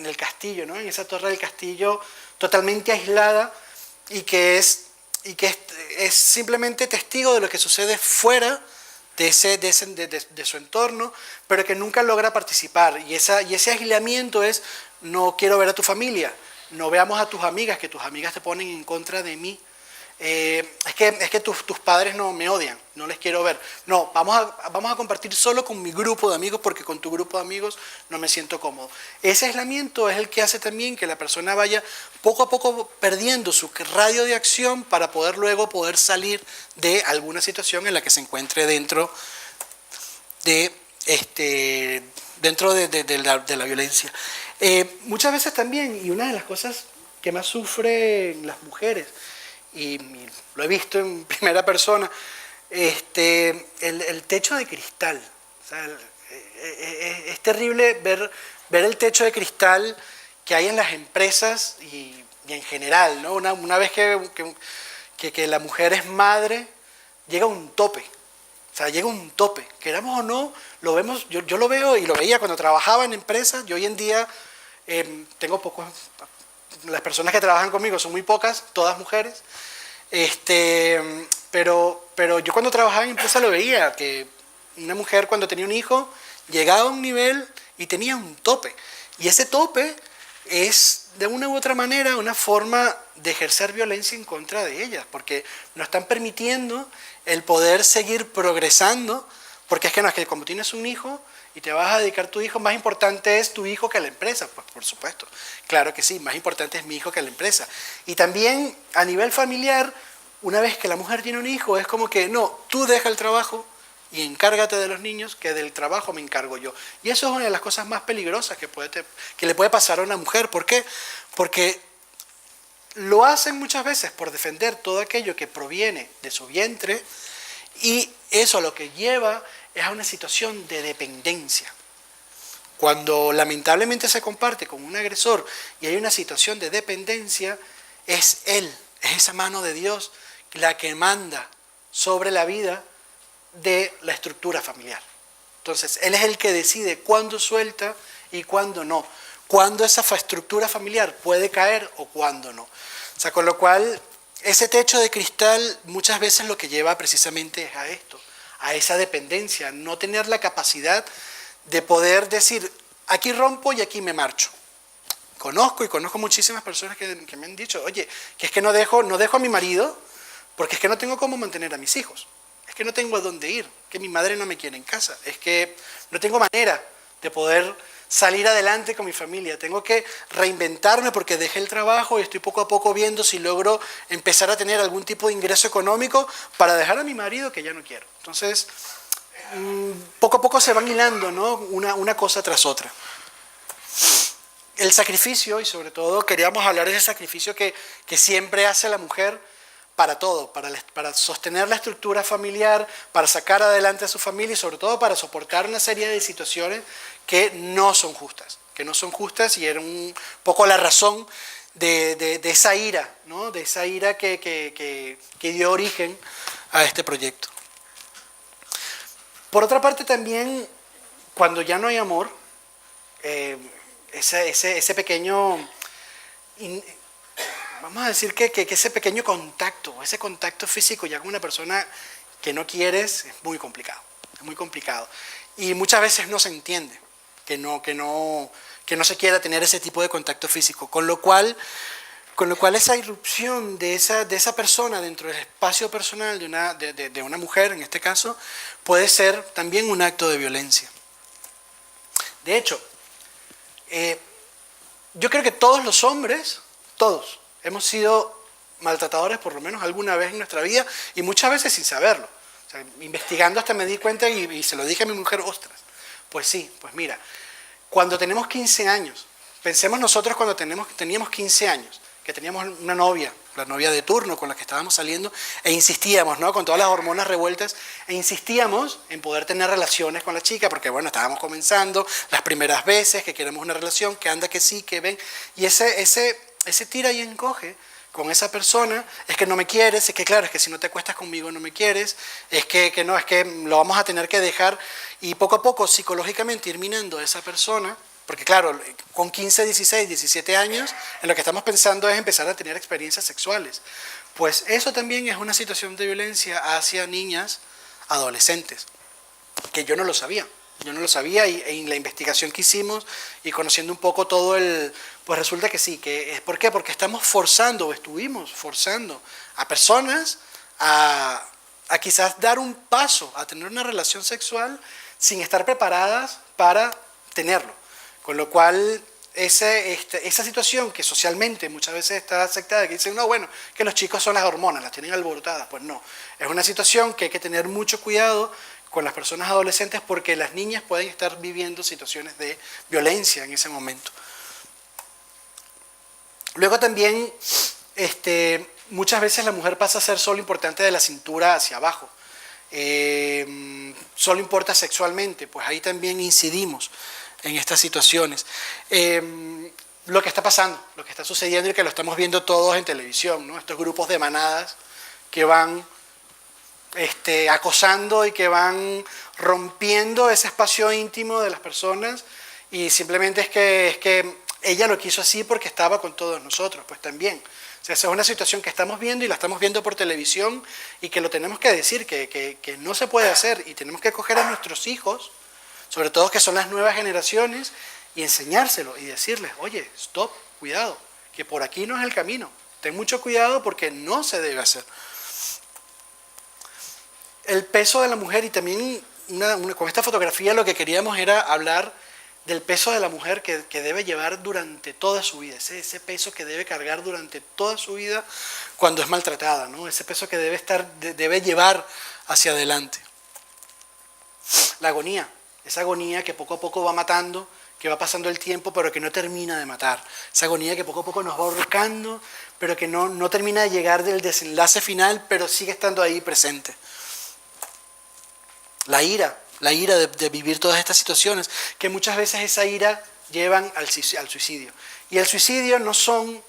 el castillo, ¿no? En esa torre del castillo totalmente aislada y que es simplemente testigo de lo que sucede fuera de su entorno, pero que nunca logra participar. Y ese aislamiento es: no quiero ver a tu familia, no veamos a tus amigas, que tus amigas te ponen en contra de mí. Es que tus padres no me odian, no les quiero ver. No, vamos a compartir solo con mi grupo de amigos, porque con tu grupo de amigos no me siento cómodo. Ese aislamiento es el que hace también que la persona vaya poco a poco perdiendo su radio de acción para poder luego salir de alguna situación en la que se encuentre dentro de la violencia. Muchas veces también, y una de las cosas que más sufren las mujeres, y lo he visto en primera persona, el techo de cristal. O sea, es terrible ver el techo de cristal que hay en las empresas y en general, ¿no? Una vez que la mujer es madre, llega a un tope. O sea, llega un tope, queramos o no, lo vemos, yo lo veo y lo veía cuando trabajaba en empresas. Yo hoy en día tengo pocos, las personas que trabajan conmigo son muy pocas, todas mujeres, pero yo cuando trabajaba en empresa lo veía, que una mujer cuando tenía un hijo llegaba a un nivel y tenía un tope, y ese tope es de una u otra manera una forma de ejercer violencia en contra de ellas, porque no están permitiendo el poder seguir progresando, porque es que como tienes un hijo y te vas a dedicar a tu hijo, más importante es tu hijo que la empresa, pues por supuesto, claro que sí, más importante es mi hijo que la empresa. Y también a nivel familiar, una vez que la mujer tiene un hijo, es como que no, tú deja el trabajo y encárgate de los niños, que del trabajo me encargo yo. Y eso es una de las cosas más peligrosas que le puede pasar a una mujer. ¿Por qué? Porque lo hacen muchas veces por defender todo aquello que proviene de su vientre, y eso lo que lleva es a una situación de dependencia. Cuando lamentablemente se comparte con un agresor y hay una situación de dependencia, es él, es esa mano de Dios la que manda sobre la vida de la estructura familiar. Entonces, él es el que decide cuándo suelta y cuándo no, cuándo esa estructura familiar puede caer o cuándo no. O sea, con lo cual, ese techo de cristal muchas veces lo que lleva precisamente es a esto, a esa dependencia, no tener la capacidad de poder decir, aquí rompo y aquí me marcho. Conozco muchísimas personas que me han dicho, oye, que es que no dejo a mi marido porque es que no tengo cómo mantener a mis hijos. Es que no tengo a dónde ir, que mi madre no me quiere en casa, es que no tengo manera de poder salir adelante con mi familia, tengo que reinventarme porque dejé el trabajo y estoy poco a poco viendo si logro empezar a tener algún tipo de ingreso económico para dejar a mi marido que ya no quiero. Entonces, poco a poco se van hilando, ¿no? una cosa tras otra. El sacrificio, y sobre todo queríamos hablar de ese sacrificio que siempre hace la mujer para todo, para sostener la estructura familiar, para sacar adelante a su familia y sobre todo para soportar una serie de situaciones que no son justas, y era un poco la razón de esa ira, ¿no? De esa ira que dio origen a este proyecto. Por otra parte también, cuando ya no hay amor, ese pequeño... Vamos a decir que ese pequeño contacto, ese contacto físico ya con una persona que no quieres es muy complicado. Y muchas veces no se entiende que no se quiera tener ese tipo de contacto físico, con lo cual esa irrupción de esa persona dentro del espacio personal de una mujer, en este caso, puede ser también un acto de violencia. De hecho, yo creo que todos los hombres, todos, hemos sido maltratadores por lo menos alguna vez en nuestra vida y muchas veces sin saberlo. O sea, investigando hasta me di cuenta y se lo dije a mi mujer, ostras, pues sí, pues mira, cuando tenemos 15 años, pensemos nosotros cuando teníamos 15 años, que teníamos una novia, la novia de turno con la que estábamos saliendo, e insistíamos, ¿no? Con todas las hormonas revueltas, e insistíamos en poder tener relaciones con la chica, porque bueno, estábamos comenzando, las primeras veces que queremos una relación, que anda, que sí, que ven, y ese tira y encoge con esa persona, es que no me quieres, es que claro, es que si no te acuestas conmigo no me quieres, es que no, es que lo vamos a tener que dejar, y poco a poco psicológicamente ir minando a esa persona, porque claro, con 15, 16, 17 años, en lo que estamos pensando es empezar a tener experiencias sexuales. Pues eso también es una situación de violencia hacia niñas adolescentes, que yo no lo sabía. Y en la investigación que hicimos y conociendo un poco todo pues resulta que sí, ¿por qué? Porque estuvimos forzando a personas a quizás dar un paso, a tener una relación sexual sin estar preparadas para tenerlo. Con lo cual, esa situación que socialmente muchas veces está aceptada, que dicen, no, bueno, que los chicos son las hormonas, las tienen alborotadas, pues no. Es una situación que hay que tener mucho cuidado con las personas adolescentes porque las niñas pueden estar viviendo situaciones de violencia en ese momento. Luego también, muchas veces la mujer pasa a ser solo importante de la cintura hacia abajo. Solo importa sexualmente, pues ahí también incidimos en estas situaciones. Lo que está pasando, lo que está sucediendo y que lo estamos viendo todos en televisión, ¿no? Estos grupos de manadas que van acosando y que van rompiendo ese espacio íntimo de las personas, y simplemente es que ella lo quiso así porque estaba con todos nosotros, pues también. O sea, esa es una situación que estamos viendo y la estamos viendo por televisión, y que lo tenemos que decir, que no se puede hacer, y tenemos que coger a nuestros hijos, sobre todo que son las nuevas generaciones, y enseñárselo y decirles, oye, stop, cuidado, que por aquí no es el camino, ten mucho cuidado porque no se debe hacer. El peso de la mujer, y también con esta fotografía lo que queríamos era hablar del peso de la mujer que debe llevar durante toda su vida, ese peso que debe cargar durante toda su vida cuando es maltratada, ¿no? Ese peso que debe llevar hacia adelante. La agonía, esa agonía que poco a poco va matando, que va pasando el tiempo, pero que no termina de matar. Esa agonía que poco a poco nos va ahorcando, pero que no termina de llegar del desenlace final, pero sigue estando ahí presente. La ira de vivir todas estas situaciones, que muchas veces esa ira llevan al suicidio. Y el suicidio no son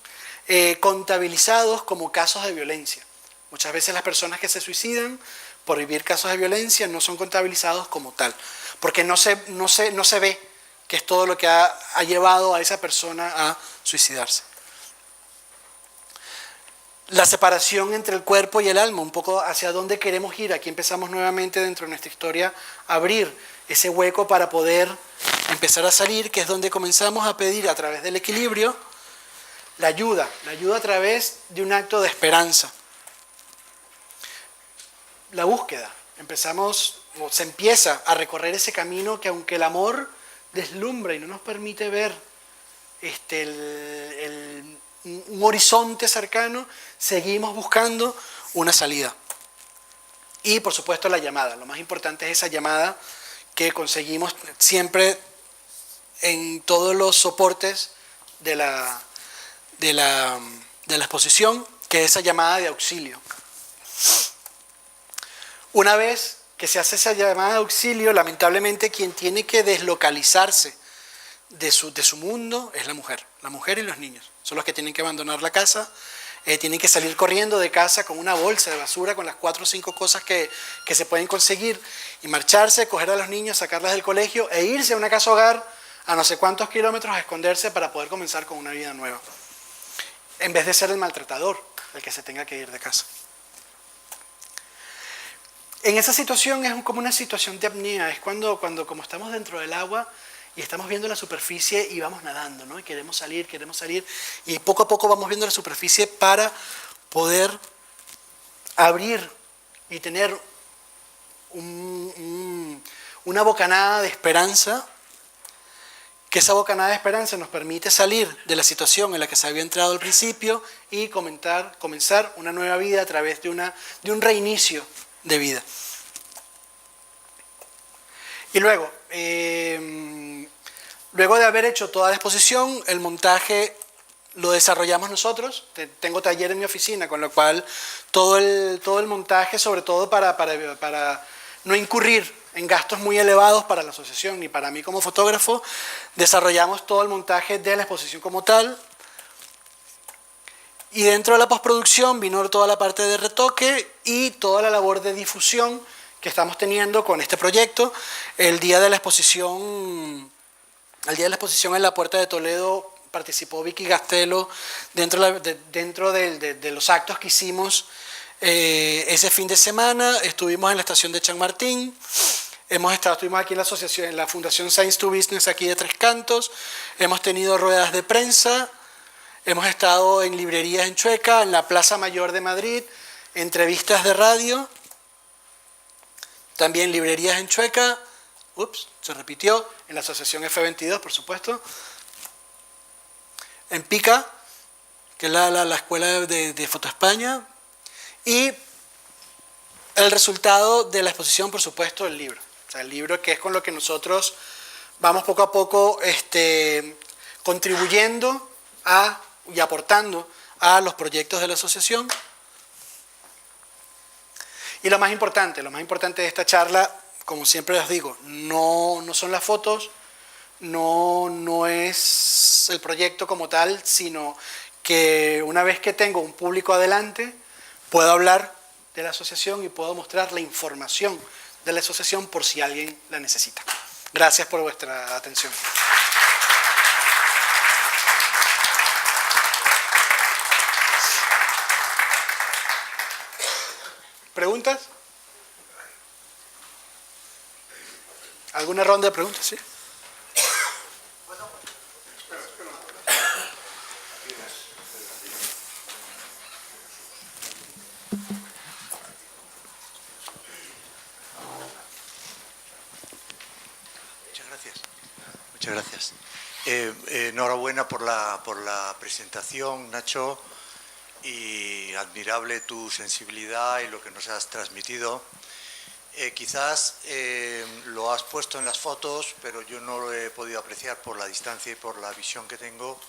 contabilizados como casos de violencia. Muchas veces las personas que se suicidan por vivir casos de violencia no son contabilizados como tal, porque no se ve que es todo lo que ha llevado a esa persona a suicidarse. La separación entre el cuerpo y el alma, un poco hacia dónde queremos ir. Aquí empezamos nuevamente dentro de nuestra historia a abrir ese hueco para poder empezar a salir, que es donde comenzamos a pedir a través del equilibrio la ayuda a través de un acto de esperanza. La búsqueda, se empieza a recorrer ese camino que, aunque el amor deslumbra y no nos permite ver un horizonte cercano, seguimos buscando una salida. Y por supuesto la llamada, lo más importante es esa llamada que conseguimos siempre en todos los soportes de la exposición, que es esa llamada de auxilio. Una vez que se hace esa llamada de auxilio, lamentablemente quien tiene que deslocalizarse de su mundo es la mujer y los niños. Son los que tienen que abandonar la casa, tienen que salir corriendo de casa con una bolsa de basura con las 4 o 5 cosas que se pueden conseguir, y marcharse, coger a los niños, sacarlas del colegio e irse a una casa hogar a no sé cuántos kilómetros a esconderse para poder comenzar con una vida nueva, en vez de ser el maltratador el que se tenga que ir de casa. En esa situación es como una situación de apnea, es cuando como estamos dentro del agua y estamos viendo la superficie y vamos nadando, ¿no? Y queremos salir, y poco a poco vamos viendo la superficie para poder abrir y tener una bocanada de esperanza, que esa bocanada de esperanza nos permite salir de la situación en la que se había entrado al principio y comenzar una nueva vida a través de un reinicio de vida. Y luego de haber hecho toda la exposición, el montaje lo desarrollamos nosotros. Tengo taller en mi oficina, con lo cual todo el montaje, sobre todo para no incurrir en gastos muy elevados para la asociación ni para mí como fotógrafo, desarrollamos todo el montaje de la exposición como tal. Y dentro de la postproducción vino toda la parte de retoque y toda la labor de difusión que estamos teniendo con este proyecto. El día de la exposición en la Puerta de Toledo participó Vicky Gastelo dentro de los actos que hicimos ese fin de semana. Estuvimos en la estación de San Martín, estuvimos aquí en la asociación, en la Fundación Science to Business aquí de Tres Cantos, hemos tenido ruedas de prensa, hemos estado en librerías en Chueca, en la Plaza Mayor de Madrid, entrevistas de radio, también librerías en Chueca, se repitió, en la Asociación F22, por supuesto, en Pica, que es la escuela de Foto España, y el resultado de la exposición, por supuesto, el libro. O sea, el libro, que es con lo que nosotros vamos poco a poco contribuyendo y aportando a los proyectos de la asociación. Y lo más importante de esta charla, como siempre les digo, no son las fotos, no es el proyecto como tal, sino que una vez que tengo un público adelante, puedo hablar de la asociación y puedo mostrar la información de la asociación por si alguien la necesita. Gracias por vuestra atención. ¿Preguntas? ¿Alguna ronda de preguntas? ¿Sí? Muchas gracias. Enhorabuena por la presentación, Nacho, y admirable tu sensibilidad y lo que nos has transmitido. Quizás lo has puesto en las fotos, pero yo no lo he podido apreciar por la distancia y por la visión que tengo,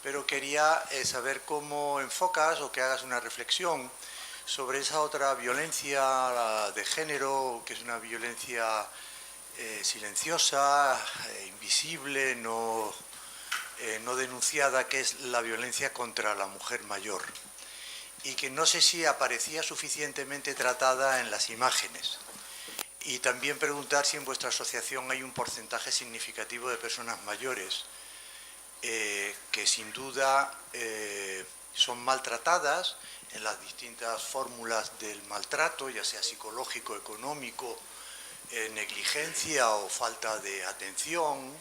pero quería saber cómo enfocas o que hagas una reflexión sobre esa otra violencia de género, que es una violencia silenciosa, invisible, no denunciada, que es la violencia contra la mujer mayor, y que no sé si aparecía suficientemente tratada en las imágenes. Y también preguntar si en vuestra asociación hay un porcentaje significativo de personas mayores que sin duda son maltratadas en las distintas fórmulas del maltrato, ya sea psicológico, económico, negligencia o falta de atención,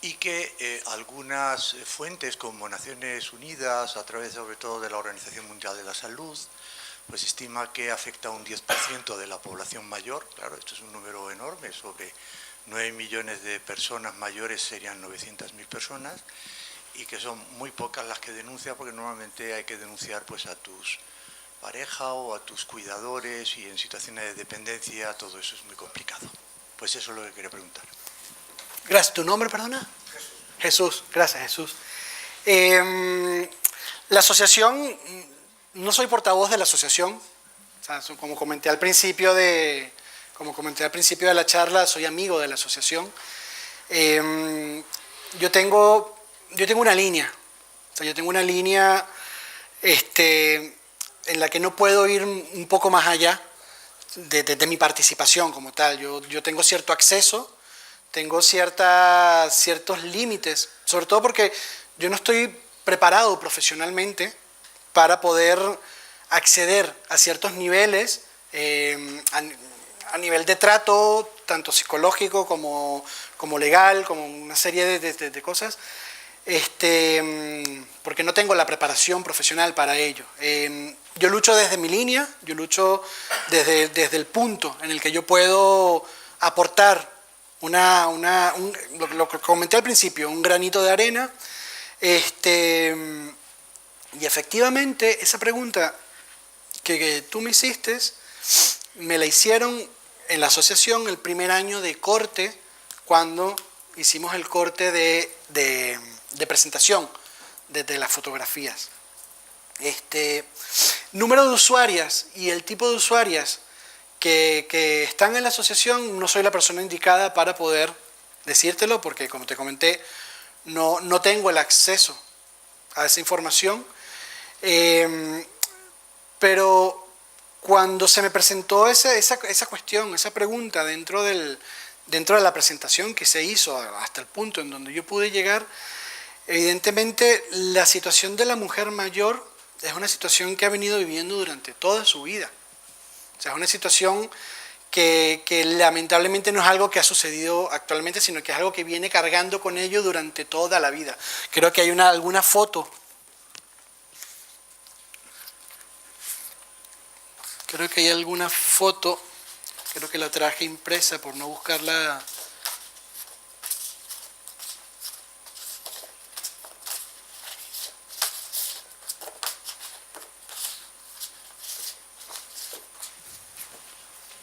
y que algunas fuentes como Naciones Unidas, a través sobre todo de la Organización Mundial de la Salud, pues estima que afecta a un 10% de la población mayor. Claro, esto es un número enorme, sobre 9 millones de personas mayores serían 900.000 personas, y que son muy pocas las que denuncian, porque normalmente hay que denunciar pues a tus pareja o a tus cuidadores, y en situaciones de dependencia todo eso es muy complicado. Pues eso es lo que quería preguntar. Gracias. ¿Tu nombre, perdona? Jesús. Jesús. Gracias, Jesús. La asociación, no soy portavoz de la asociación, o sea, como comenté al principio de la charla, soy amigo de la asociación. Yo tengo una línea, o sea, en la que no puedo ir un poco más allá de mi participación como tal. Yo tengo cierto acceso, tengo ciertos límites, sobre todo porque yo no estoy preparado profesionalmente para poder acceder a ciertos niveles, a nivel de trato, tanto psicológico como legal, como una serie de cosas, porque no tengo la preparación profesional para ello. Yo lucho desde mi línea, yo lucho desde el punto en el que yo puedo aportar lo que comenté al principio, un granito de arena. Y efectivamente esa pregunta que tú me hiciste, me la hicieron en la asociación el primer año de corte, cuando hicimos el corte de presentación de las fotografías. Número de usuarias y el tipo de usuarias que están en la asociación, no soy la persona indicada para poder decírtelo, porque como te comenté, no tengo el acceso a esa información. Pero cuando se me presentó esa cuestión, esa pregunta dentro de la presentación que se hizo, hasta el punto en donde yo pude llegar, evidentemente la situación de la mujer mayor es una situación que ha venido viviendo durante toda su vida. O sea, es una situación que lamentablemente no es algo que ha sucedido actualmente, sino que es algo que viene cargando con ello durante toda la vida. Creo que hay alguna foto. Creo que hay alguna foto, creo que la traje impresa por no buscarla.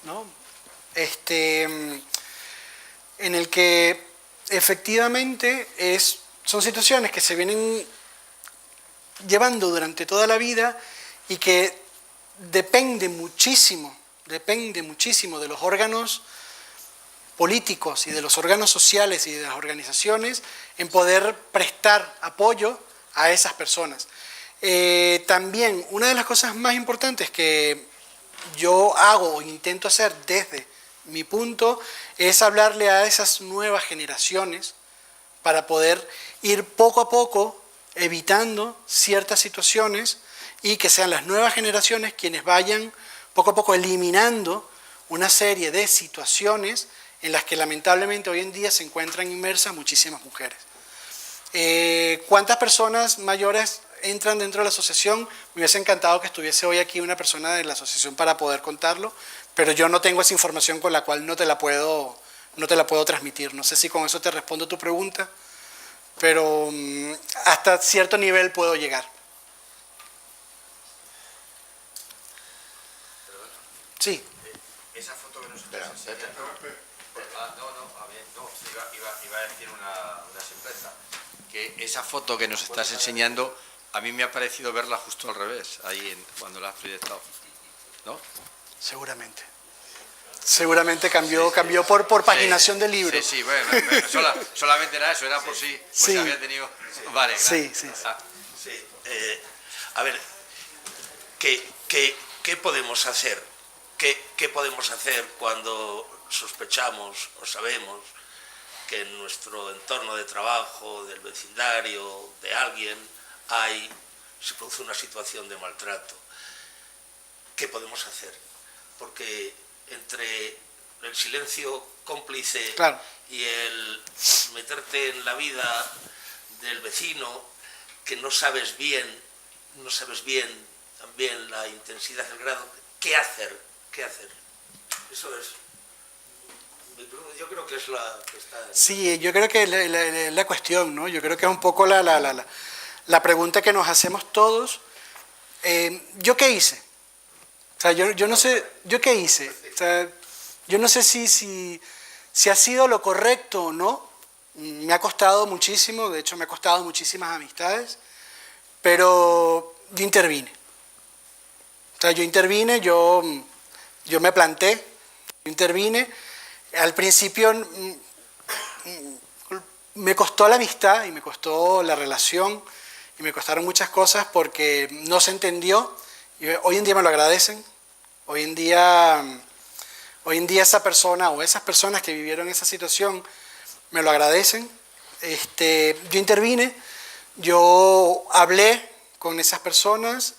¿No? En el que efectivamente son situaciones que se vienen llevando durante toda la vida y que depende muchísimo de los órganos políticos y de los órganos sociales y de las organizaciones en poder prestar apoyo a esas personas. También una de las cosas más importantes que yo hago o intento hacer desde mi punto es hablarle a esas nuevas generaciones para poder ir poco a poco evitando ciertas situaciones y que sean las nuevas generaciones quienes vayan poco a poco eliminando una serie de situaciones en las que lamentablemente hoy en día se encuentran inmersas muchísimas mujeres. ¿Cuántas personas mayores entran dentro de la asociación? Me hubiese encantado que estuviese hoy aquí una persona de la asociación para poder contarlo, pero yo no tengo esa información con la cual no te la puedo transmitir. No sé si con eso te respondo tu pregunta, pero hasta cierto nivel puedo llegar. Sí. Esa foto que nos estás enseñando... iba a decir una simpleza. Que esa foto que nos estás enseñando, a mí me ha parecido verla justo al revés, ahí cuando la has proyectado, ¿no? Seguramente. Seguramente cambió por paginación del libro. Sí, bueno, solamente era eso, era por si había tenido... Vale, sí. A ver, ¿qué podemos hacer? ¿Qué podemos hacer cuando sospechamos o sabemos que en nuestro entorno de trabajo, del vecindario, de alguien, se produce una situación de maltrato? ¿Qué podemos hacer? Porque entre el silencio cómplice y el meterte en la vida del vecino, que no sabes bien también la intensidad del grado, ¿qué hacer? Eso es. Yo creo que es la que está... Sí, yo creo que es la cuestión, ¿no? Yo creo que es un poco la pregunta que nos hacemos todos. ¿Yo qué hice? O sea, yo no sé, ¿yo qué hice? O sea, yo no sé si ha sido lo correcto o no. Me ha costado muchísimo, de hecho me ha costado muchísimas amistades, pero yo intervine. O sea, yo me planté, yo intervine. Al principio me costó la amistad y me costó la relación y me costaron muchas cosas porque no se entendió. Y hoy en día me lo agradecen. Hoy en día esa persona o esas personas que vivieron esa situación me lo agradecen. Yo intervine, yo hablé con esas personas,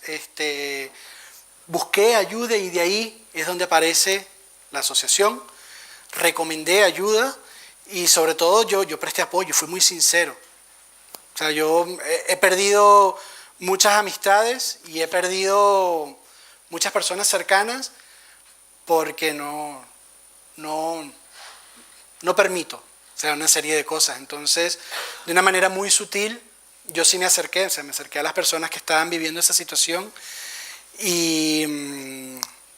busqué ayuda y de ahí es donde aparece la asociación. Recomendé ayuda y sobre todo yo presté apoyo, fui muy sincero. O sea, yo he perdido muchas amistades y he perdido muchas personas cercanas porque no permito, o sea, una serie de cosas. Entonces, de una manera muy sutil, yo sí me acerqué, o sea, me acerqué a las personas que estaban viviendo esa situación y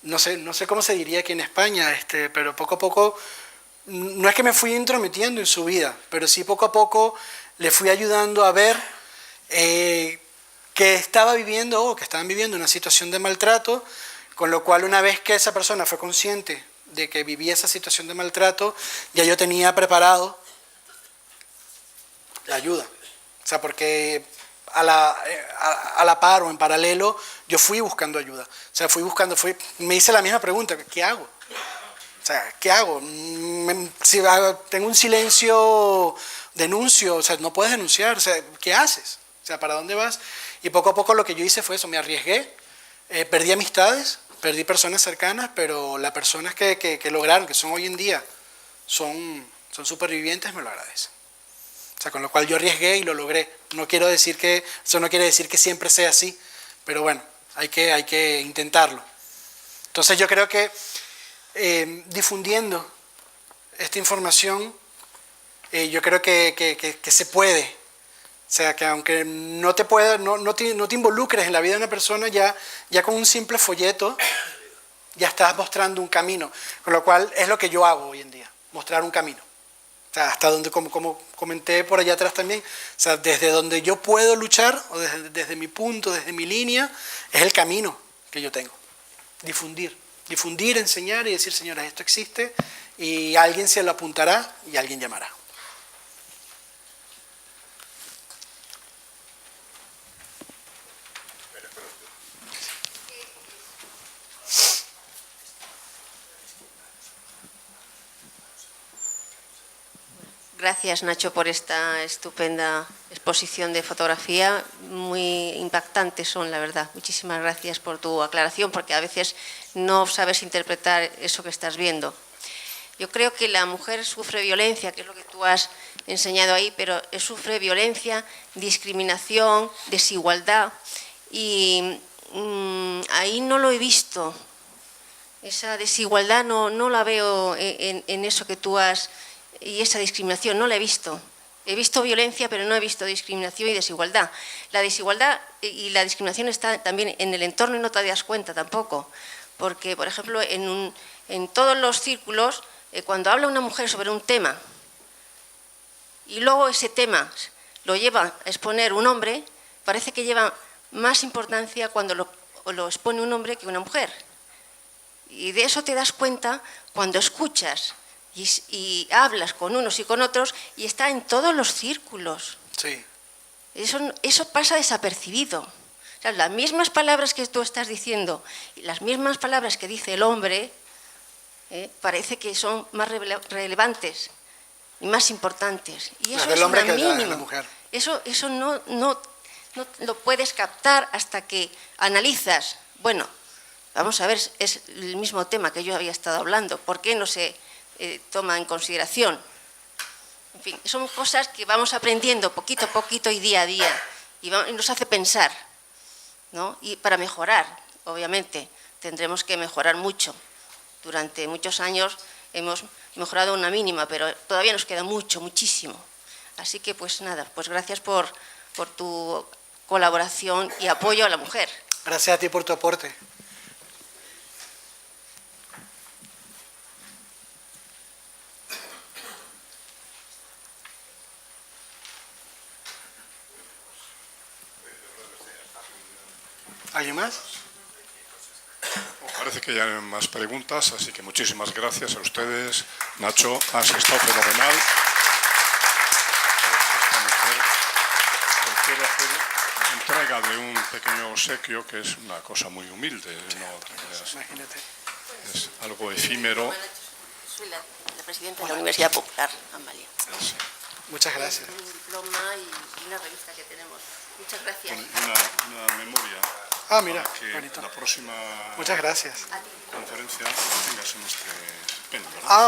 no sé cómo se diría aquí en España, pero poco a poco, no es que me fui intrometiendo en su vida, pero sí poco a poco le fui ayudando a ver que estaban viviendo una situación de maltrato, con lo cual una vez que esa persona fue consciente de que vivía esa situación de maltrato, ya yo tenía preparado la ayuda. O sea, porque a la par o en paralelo, yo fui buscando ayuda. O sea, me hice la misma pregunta, ¿qué hago? O sea, ¿qué hago? Si tengo un silencio, denuncio, o sea, no puedes denunciar, o sea, ¿qué haces? O sea, ¿para dónde vas? Y poco a poco lo que yo hice fue eso, me arriesgué, perdí amistades, perdí personas cercanas, pero las personas que lograron, que son hoy en día, son supervivientes, me lo agradecen. O sea, con lo cual yo arriesgué y lo logré. Eso no quiere decir que siempre sea así, pero bueno, hay que intentarlo. Entonces yo creo que difundiendo esta información, yo creo que se puede. O sea, que aunque no te involucres en la vida de una persona, ya con un simple folleto ya estás mostrando un camino. Con lo cual es lo que yo hago hoy en día, mostrar un camino. O sea, hasta donde, como comenté por allá atrás también, o sea, desde donde yo puedo luchar, o desde mi punto, desde mi línea, es el camino que yo tengo. Difundir, enseñar y decir, señora, esto existe, y alguien se lo apuntará y alguien llamará. Gracias, Nacho, por esta estupenda exposición de fotografía. Muy impactantes son, la verdad. Muchísimas gracias por tu aclaración, porque a veces no sabes interpretar eso que estás viendo. Yo creo que la mujer sufre violencia, que es lo que tú has enseñado ahí, pero sufre violencia, discriminación, desigualdad, y ahí no lo he visto. Esa desigualdad no la veo en eso que tú has... Y esa discriminación no la he visto. He visto violencia, pero no he visto discriminación y desigualdad. La desigualdad y la discriminación está también en el entorno y no te das cuenta tampoco. Porque, por ejemplo, en todos los círculos, cuando habla una mujer sobre un tema y luego ese tema lo lleva a exponer un hombre, parece que lleva más importancia cuando lo expone un hombre que una mujer. Y de eso te das cuenta cuando escuchas y hablas con unos y con otros, y está en todos los círculos. Sí. Eso pasa desapercibido. O sea, las mismas palabras que tú estás diciendo y las mismas palabras que dice el hombre, parece que son más relevantes y más importantes. Y eso es hombre una que la mínima. mujer. Eso no lo puedes captar hasta que analizas. Bueno, vamos a ver, es el mismo tema que yo había estado hablando. ¿Por qué no se toma en consideración? En fin, son cosas que vamos aprendiendo poquito a poquito y día a día, y nos hace pensar, ¿no? Y para mejorar, obviamente, tendremos que mejorar mucho. Durante muchos años hemos mejorado una mínima, pero todavía nos queda mucho, muchísimo. Así que, pues nada, pues gracias por tu colaboración y apoyo a la mujer. Gracias a ti por tu aporte. ¿Alguien más? Parece que ya hay más preguntas, así que muchísimas gracias a ustedes. Nacho, has estado fenomenal. Esta mujer, quiero hacer entrega de un pequeño obsequio, que es una cosa muy humilde, no te creas. Imagínate. Es algo efímero. Soy la presidenta de la Universidad Popular, Amalia. Muchas gracias. Un diploma y una revista que tenemos. Muchas gracias. Una memoria. Ah, mira, para que bonito. la próxima Muchas gracias. conferencia la tengas en este pen, ¿verdad? Ah,